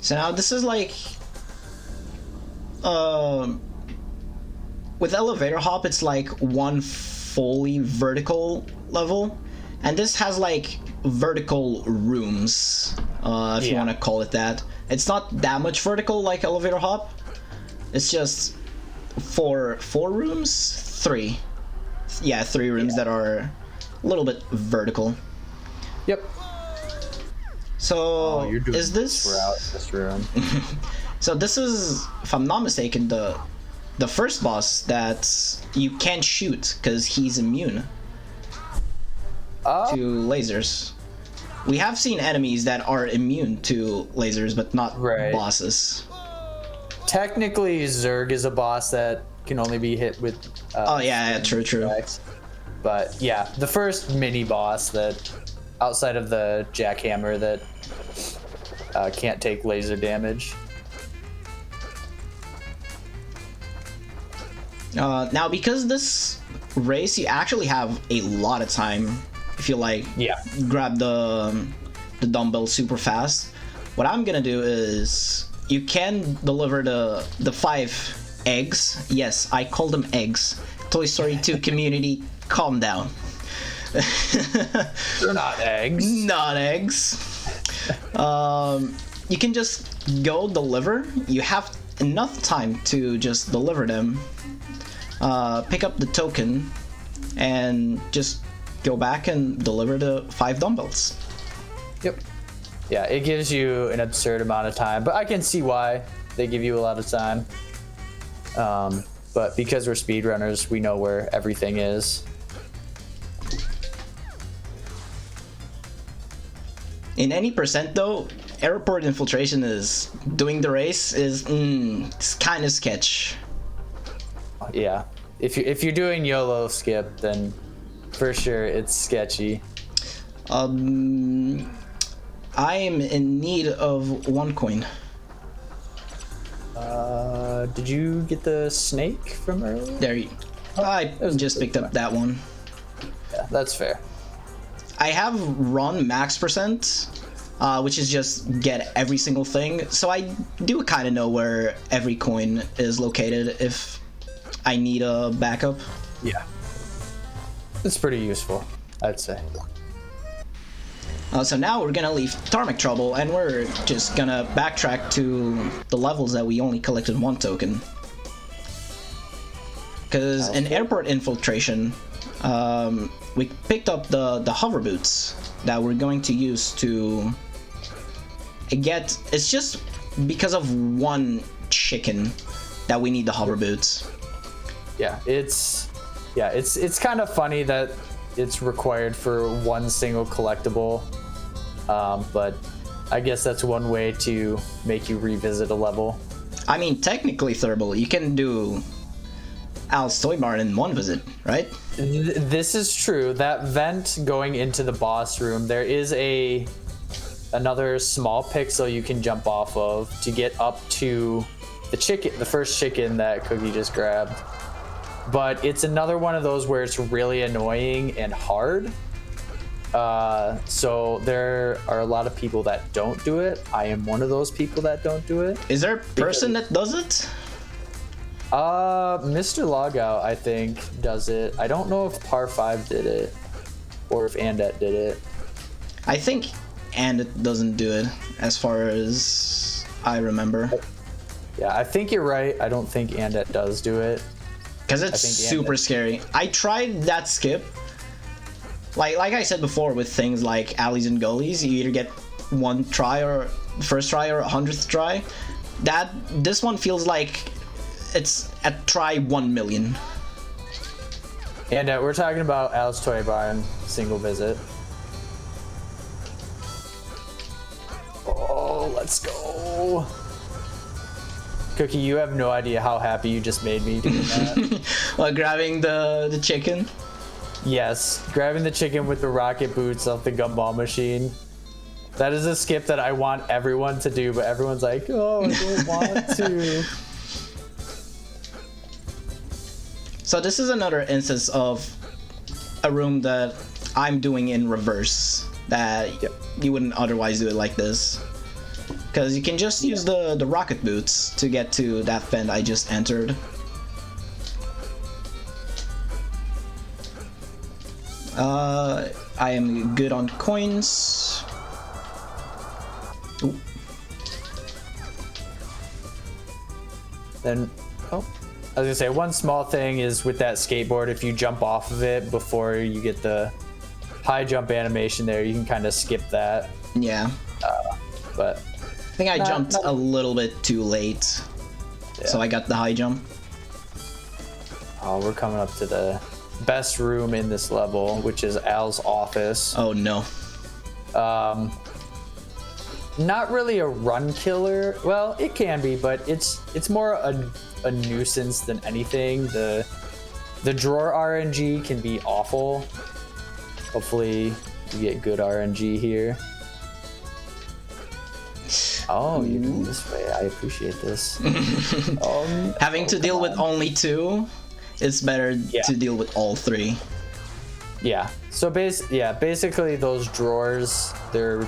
So now this is like with elevator hop, it's like one fully vertical level, and this has like vertical rooms, if you want to call it that. It's not that much vertical like elevator hop. It's just four rooms, three rooms that are a little bit vertical. Yep. So you're doing is this? We're out this room. So this is, if I'm not mistaken, the first boss that you can't shoot because he's immune to lasers. We have seen enemies that are immune to lasers, but not bosses. Technically, Zerg is a boss that can only be hit with. True. Attacks. But yeah, the first mini boss that, outside of the jackhammer, that can't take laser damage. Now, because this race, you actually have a lot of time if you like grab the dumbbell super fast. What I'm gonna do is you can deliver the 5 eggs. Yes, I call them eggs. Toy Story 2 community, calm down. They're not eggs. Not eggs. You can just go deliver. You have enough time to just deliver them. Pick up the token and just go back and deliver the 5 dumbbells. Yep. Yeah, it gives you an absurd amount of time, but I can see why they give you a lot of time. But because we're speedrunners, we know where everything is. In any percent though, airport infiltration is doing the race is it's kind of sketch. Yeah, if you're doing YOLO skip, then for sure it's sketchy. I am in need of 1 coin. Did you get the snake from earlier? There you. I just picked up that one. Yeah, that's fair. I have run max percent, which is just get every single thing. So I do kind of know where every coin is located if I need a backup. Yeah. It's pretty useful, I'd say. So now we're gonna leave Tarmac Trouble and we're just gonna backtrack to the levels that we only collected 1 token. Because in airport infiltration, we picked up the hover boots that we're going to use to get. It's just because of 1 chicken that we need the hover boots. Yeah, it's kind of funny that it's required for 1 single collectible, but I guess that's one way to make you revisit a level. I mean, technically, Thurble, you can do Al's Toy Barn in 1 visit, right? This is true. That vent going into the boss room, there is another small pixel you can jump off of to get up to the first chicken that Cookie just grabbed. But it's another one of those where it's really annoying and hard. So there are a lot of people that don't do it. I am one of those people that don't do it. Is there a person that does it? Mr. Logout, I think, does it. I don't know if Par 5 did it or if Andet did it. I think Andet doesn't do it, as far as I remember. Yeah, I think you're right. I don't think Andet does do it. Because it's super scary. I tried that skip. Like I said before, with things like alleys and gullies, you either get 1 try or first try or 100th try. This one feels like it's at try 1 million. And we're talking about Al's Toy Barn single visit. Oh, let's go. Cookie, you have no idea how happy you just made me doing that. While grabbing the chicken? Yes, grabbing the chicken with the rocket boots off the gumball machine. That is a skip that I want everyone to do, but everyone's like, oh, I don't want to. So this is another instance of a room that I'm doing in reverse, that you wouldn't otherwise do it like this. Because you can just use the rocket boots to get to that vent I just entered. I am good on coins. Ooh. Then, oh, I was gonna say one small thing is with that skateboard, if you jump off of it before you get the high jump animation there, you can kind of skip that. Yeah. But I think I jumped a little bit too late, so I got the high jump. Oh, we're coming up to the best room in this level, which is Al's office. Oh no. Not really a run killer. Well, it can be, but it's more a nuisance than anything. The drawer RNG can be awful. Hopefully you get good RNG here. Oh, you're doing this way. I appreciate this. Having to deal with only 2, it's better to deal with all 3. Yeah. So basically those drawers, they're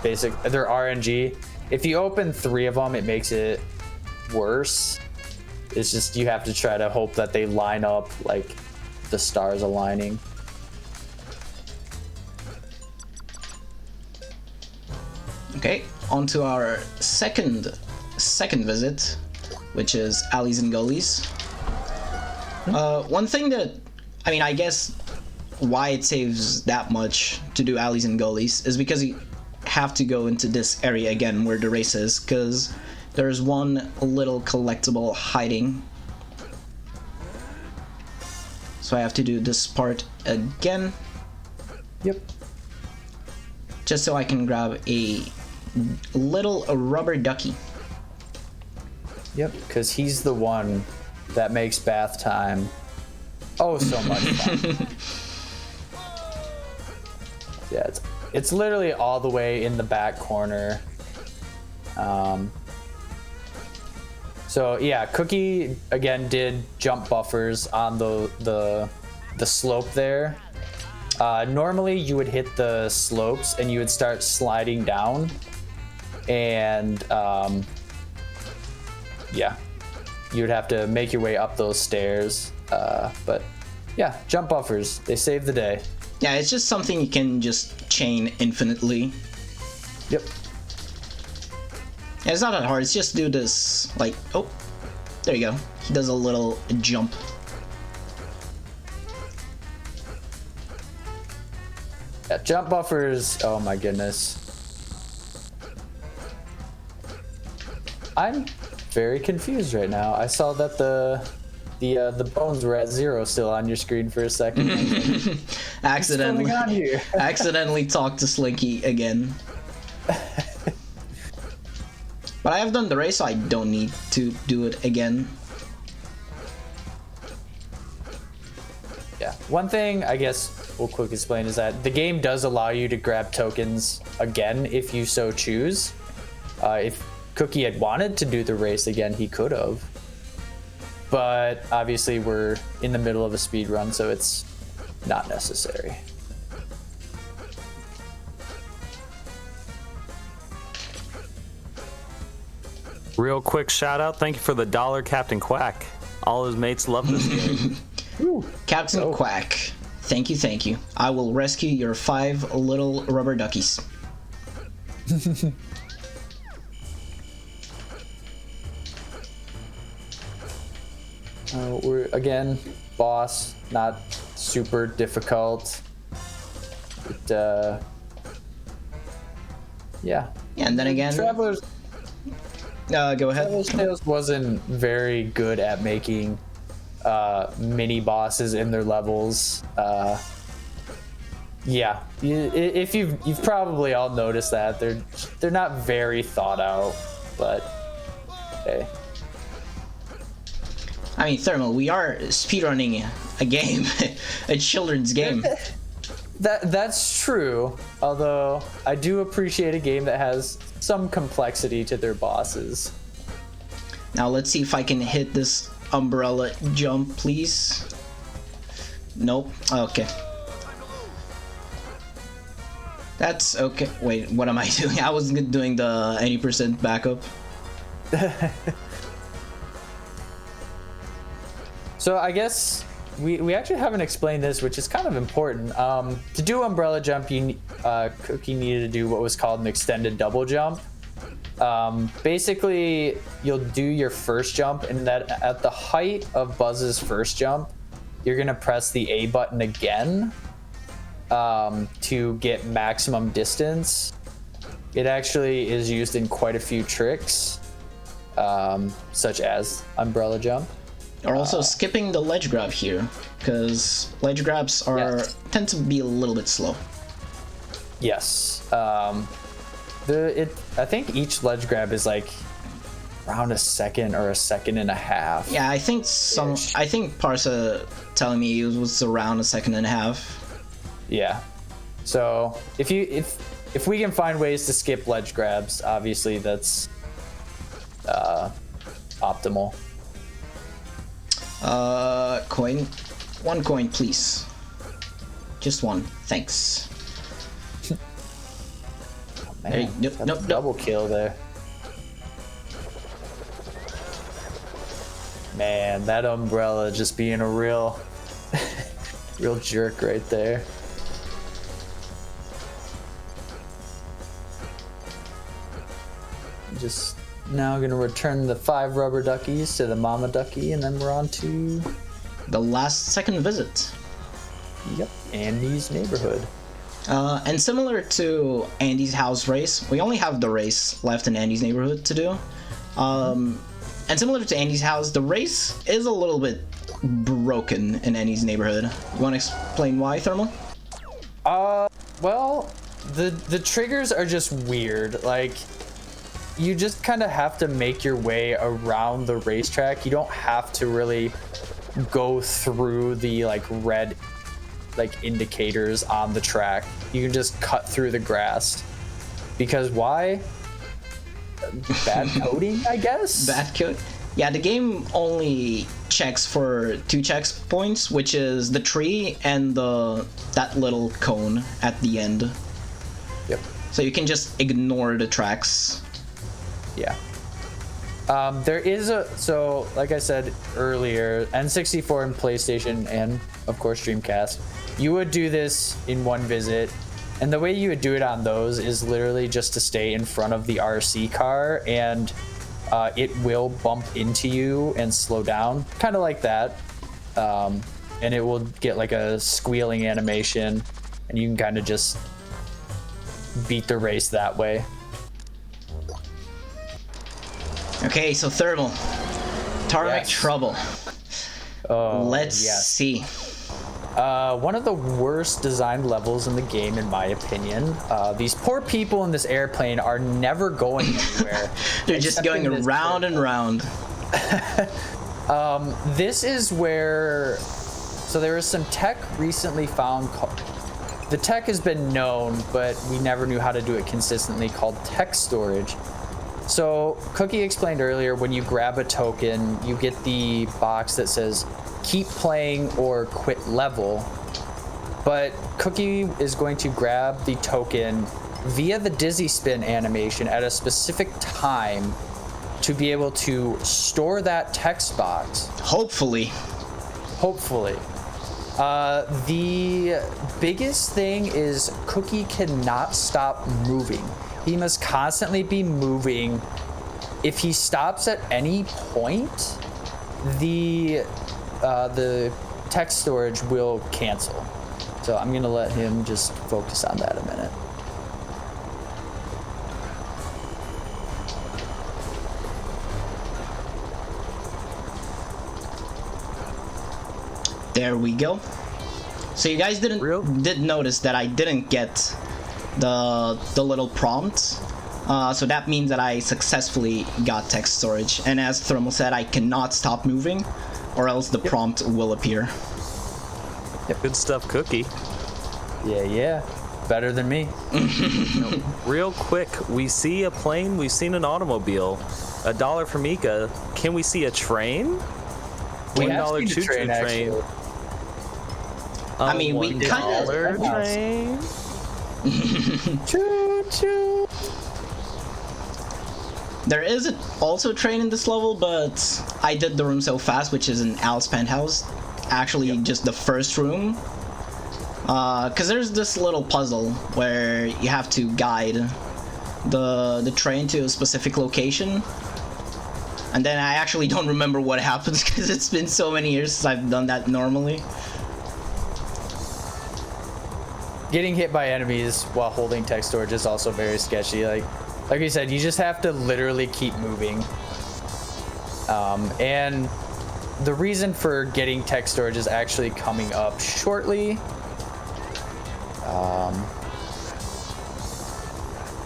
RNG. If you open 3 of them, it makes it worse. It's just you have to try to hope that they line up like the stars aligning. Okay, on to our second visit, which is Alleys and Gullies. One thing that, I mean, I guess why it saves that much to do Alleys and Gullies is because you have to go into this area again where the race is, because there's one little collectible hiding. So I have to do this part again. Yep. Just so I can grab a little rubber ducky. Yep, because he's the one that makes bath time oh so much fun. Yeah, it's literally all the way in the back corner. So yeah, Cookie again did jump buffers on the slope there. Normally you would hit the slopes and you would start sliding down, and yeah, you would have to make your way up those stairs. But yeah, jump buffers, they save the day. Yeah, it's just something you can just chain infinitely. Yep. Yeah, it's not that hard, it's just do this, like, oh, there you go. He does a little jump. Yeah, jump buffers, oh my goodness. I'm very confused right now. I saw that the bones were at 0 still on your screen for a second. Accidentally, what's going on here? accidentally talked to Slinky again. But I have done the race, so I don't need to do it again. Yeah, one thing I guess we'll quick explain is that the game does allow you to grab tokens again if you so choose. If Cookie had wanted to do the race again, he could have. But obviously we're in the middle of a speed run, so it's not necessary. Real quick shout out, thank you for the $1 Captain Quack. All his mates love this game. Captain Quack, thank you, thank you. I will rescue your 5 little rubber duckies. We're again, boss, not super difficult. But, yeah. And then again, Traveler's go ahead. Tales wasn't very good at making mini bosses in their levels. Yeah, if you've probably all noticed that they're not very thought out, but hey. I mean, Thermal, we are speedrunning a game, a children's game. That's true. Although I do appreciate a game that has some complexity to their bosses. Now let's see if I can hit this umbrella jump, please. Nope. Okay. That's okay. Wait, what am I doing? I was doing the 80% backup. So I guess we actually haven't explained this, which is kind of important. To do umbrella jump, Cookie needed to do what was called an extended double jump. Basically, you'll do your first jump, and that at the height of Buzz's first jump, you're gonna press the A button again to get maximum distance. It actually is used in quite a few tricks, such as umbrella jump. Or also skipping the ledge grab here, because ledge grabs tend to be a little bit slow. Yes. I think each ledge grab is like around a second or a second and a half. Yeah, I think Parsa telling me it was around a second and a half. Yeah. So if we can find ways to skip ledge grabs, obviously that's optimal. Coin. 1 coin, please. Just 1. Thanks. Man, Nope. double kill there. Man, that umbrella just being a real jerk right there. Just now gonna return the 5 rubber duckies to the mama ducky, and then we're on to The last second visit. Yep, Andy's neighborhood. And similar to Andy's house race, we only have the race left in Andy's neighborhood to do. And similar to Andy's house, the race is a little bit broken in Andy's neighborhood. You want to explain why, Thermal? Well, the triggers are just weird. Like, you just kind of have to make your way around the racetrack. You don't have to really go through the like red indicators on the track. You can just cut through the grass. Because why? Bad coding, I guess? Bad code? Yeah, the game only checks for 2 checkpoints, which is the tree and that little cone at the end. Yep. So you can just ignore the tracks. Yeah. There is so like I said earlier, N64 and PlayStation and of course Dreamcast, you would do this in 1 visit, and the way you would do it on those is literally just to stay in front of the RC car, and it will bump into you and slow down, kind of like that, and it will get like a squealing animation, and you can kind of just beat the race that way. Okay, so Thermal. Tarmac Yes. Trouble. Oh, Let's yes. see. One of the worst designed levels in the game, in my opinion. These poor people in this airplane are never going anywhere. They're just going round and round. This is where... So there is some tech recently found... The tech has been known, but we never knew how to do it consistently, called text storage. So Cookie explained earlier, when you grab a token, you get the box that says keep playing or quit level. But Cookie is going to grab the token via the dizzy spin animation at a specific time to be able to store that text box. Hopefully. The biggest thing is Cookie cannot stop moving. He must constantly be moving. If he stops at any point, the text storage will cancel. So I'm gonna let him just focus on that a minute. There we go. So you guys did notice that I didn't get the little prompt. So that means that I successfully got text storage. And as Thermal said, I cannot stop moving, or else the prompt will appear. Good stuff, Cookie. Yeah. Better than me. Real quick, we see a plane, we've seen an automobile. $1 for Mika. Can we see a train? We have $1 seen a choo-choo train, actually. I mean, we $1 kinda- train. Choo choo. There is also a train in this level, but I did the room so fast, which is in Al's penthouse. Actually, just the first room. Because there's this little puzzle where you have to guide the train to a specific location. And then I actually don't remember what happens because it's been so many years since I've done that normally. Getting hit by enemies while holding tech storage is also very sketchy. Like you said, you just have to literally keep moving. And the reason for getting tech storage is actually coming up shortly.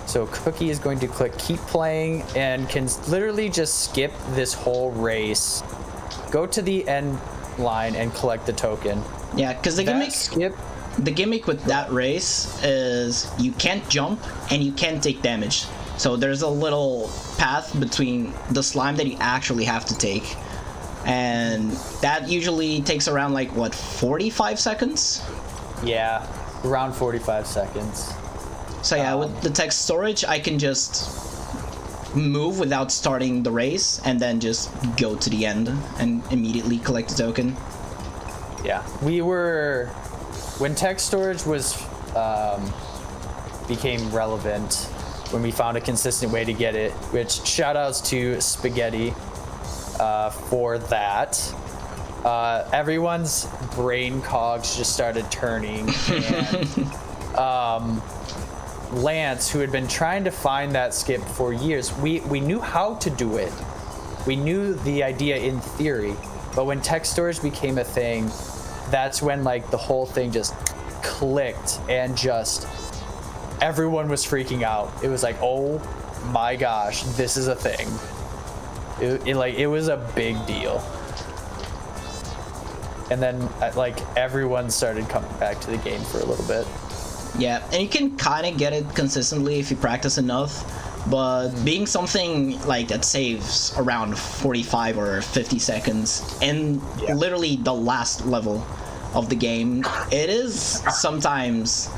So Cookie is going to click keep playing and can literally just skip this whole race, go to the end line and collect the token. Yeah, because the gimmick with that race is you can't jump and you can't take damage. So there's a little path between the slime that you actually have to take. And that usually takes around like, what, 45 seconds? Yeah, around 45 seconds. So yeah, with the text storage, I can just move without starting the race and then just go to the end and immediately collect the token. Yeah, when text storage became relevant, when we found a consistent way to get it, which shoutouts to Spaghetti for that. Everyone's brain cogs just started turning, and Lance, who had been trying to find that skip for years, we knew how to do it. We knew the idea in theory, but when text storage became a thing, that's when like the whole thing just clicked and just everyone was freaking out. It was like, oh my gosh, this is a thing. It was a big deal. And then like everyone started coming back to the game for a little bit. Yeah, and you can kind of get it consistently if you practice enough, but being something like that saves around 45 or 50 seconds in literally the last level of the game, it is sometimes,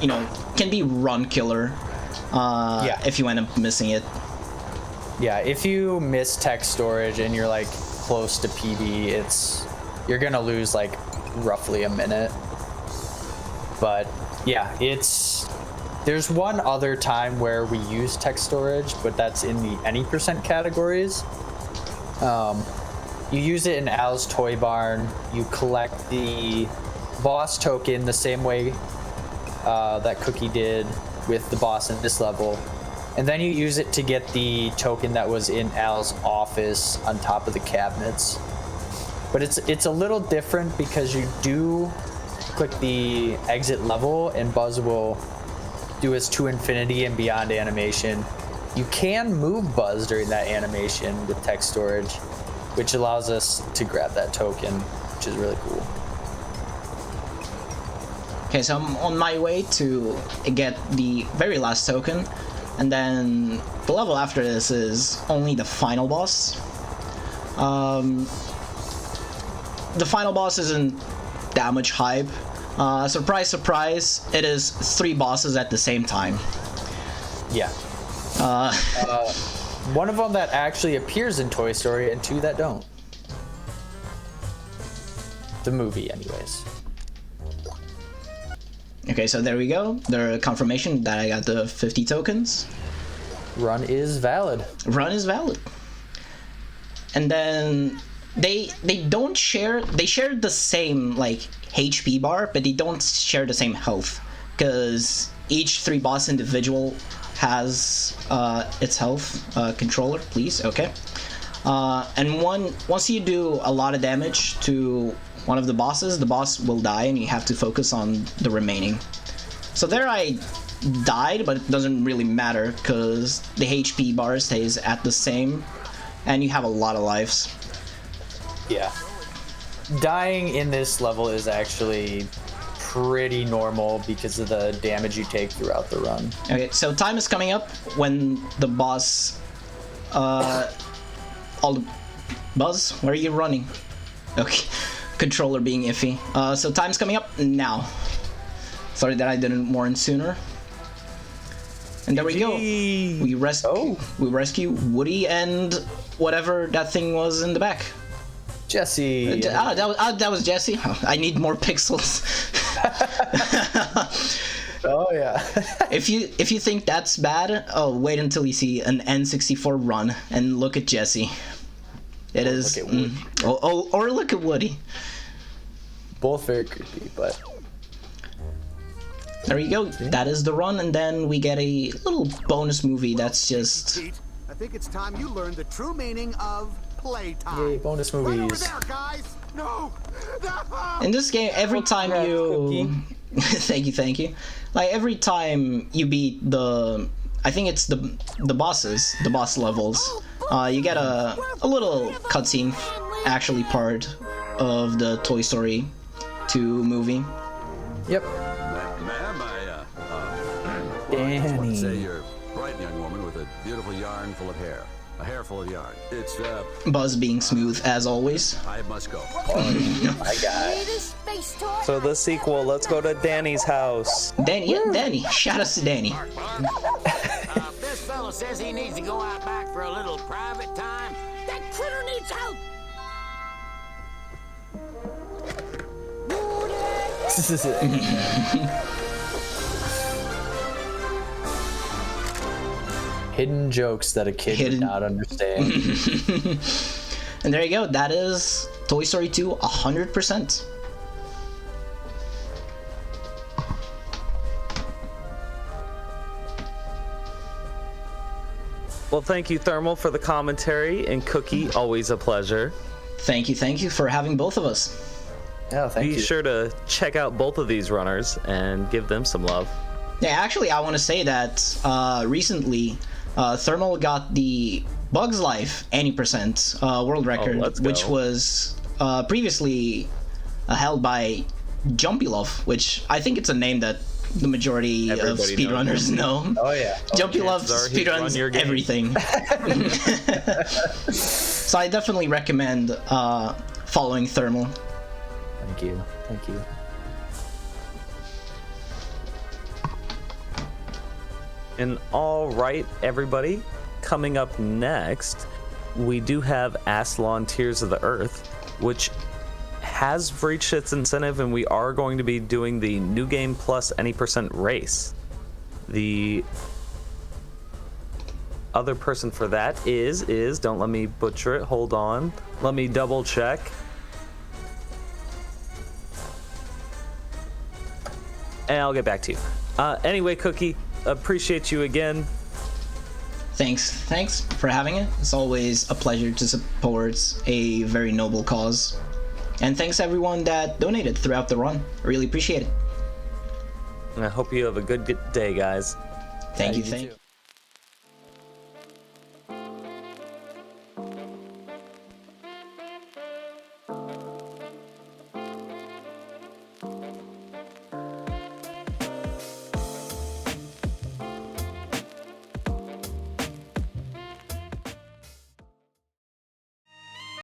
can be run killer if you end up missing it. Yeah, if you miss text storage and you're like close to PB, you're gonna lose like roughly a minute. But yeah, there's one other time where we use text storage, but that's in the any % categories. You use it in Al's Toy Barn. You collect the boss token the same way that Cookie did with the boss in this level. And then you use it to get the token that was in Al's office on top of the cabinets. But it's a little different because you do click the exit level and Buzz will do his to infinity and beyond animation. You can move Buzz during that animation with text storage, which allows us to grab that token, which is really cool. Okay, so I'm on my way to get the very last token, and then the level after this is only the final boss. The final boss isn't that much hype. Surprise, surprise, it is 3 bosses at the same time. Yeah. One of them that actually appears in Toy Story and 2 that don't. The movie, anyways. Okay, so there we go. The confirmation that I got the 50 tokens. Run is valid. Run is valid. And then they don't share. They share the same like HP bar, but they don't share the same health because each 3 boss individual has its health controller. Please, okay. And once you do a lot of damage to one of the bosses, the boss will die, and you have to focus on the remaining. So there, I died, but it doesn't really matter because the HP bar stays at the same, and you have a lot of lives. Yeah. Dying in this level is actually pretty normal because of the damage you take throughout the run. Okay, so time is coming up when the boss... Buzz, where are you running? Okay, controller being iffy. So time's coming up now. Sorry that I didn't warn sooner. And there we go. GG. We rescue Woody and whatever that thing was in the back. Jesse. That was Jesse. Oh, I need more pixels. Oh yeah. If you think that's bad, oh, wait until you see an N64 run and look at Jesse. It is. Look at Woody. Or look at Woody. Both very creepy, but. There you go. That is the run, and then we get a little bonus movie that's just. Pete, I think it's time you learn the true meaning of playtime. Yay, bonus Right over movies. there, guys. No. No. In this game, every time you. Thank you. Like every time you beat I think it's the bosses, the boss levels. You get a little cutscene, actually part of the Toy Story 2 movie. Yep. Ma'am, Danny. I want to say you're a bright young woman with a beautiful yarn full of hair. A hair full of yarn. It's, Buzz being smooth as always. I must go. I got it. So the sequel, let's go to Danny's house. Danny. Shout out to Danny. This fellow says he needs to go out back for a little private time. That critter needs out. Hidden jokes that a kid would not understand. And there you go. That is Toy Story 2 100%. Well, thank you, Thermal, for the commentary, and Cookie, always a pleasure. Thank you for having both of us. Yeah, thank you. Be sure to check out both of these runners and give them some love. Yeah, actually, I want to say that recently, Thermal got the Bugs Life 80% world record, let's go. which was previously held by Jumpy Love, which I think it's a name that the majority of Everybody speedrunners know. Oh yeah. Jumpy Love chances are he'd run speedruns your game. everything. So I definitely recommend following Thermal. Thank you. Thank you. And all right, everybody, coming up next, we do have Aslan Tears of the Earth, which has reached its incentive, and we are going to be doing the New Game Plus any percent race. The other person for that is, don't let me butcher it, hold on, let me double check. And I'll get back to you. Anyway, Cookie, appreciate you again. Thanks for having it. It's always a pleasure to support a very noble cause. And thanks everyone that donated throughout the run. I really appreciate it. And I hope you have a good day, guys. Thank you. too.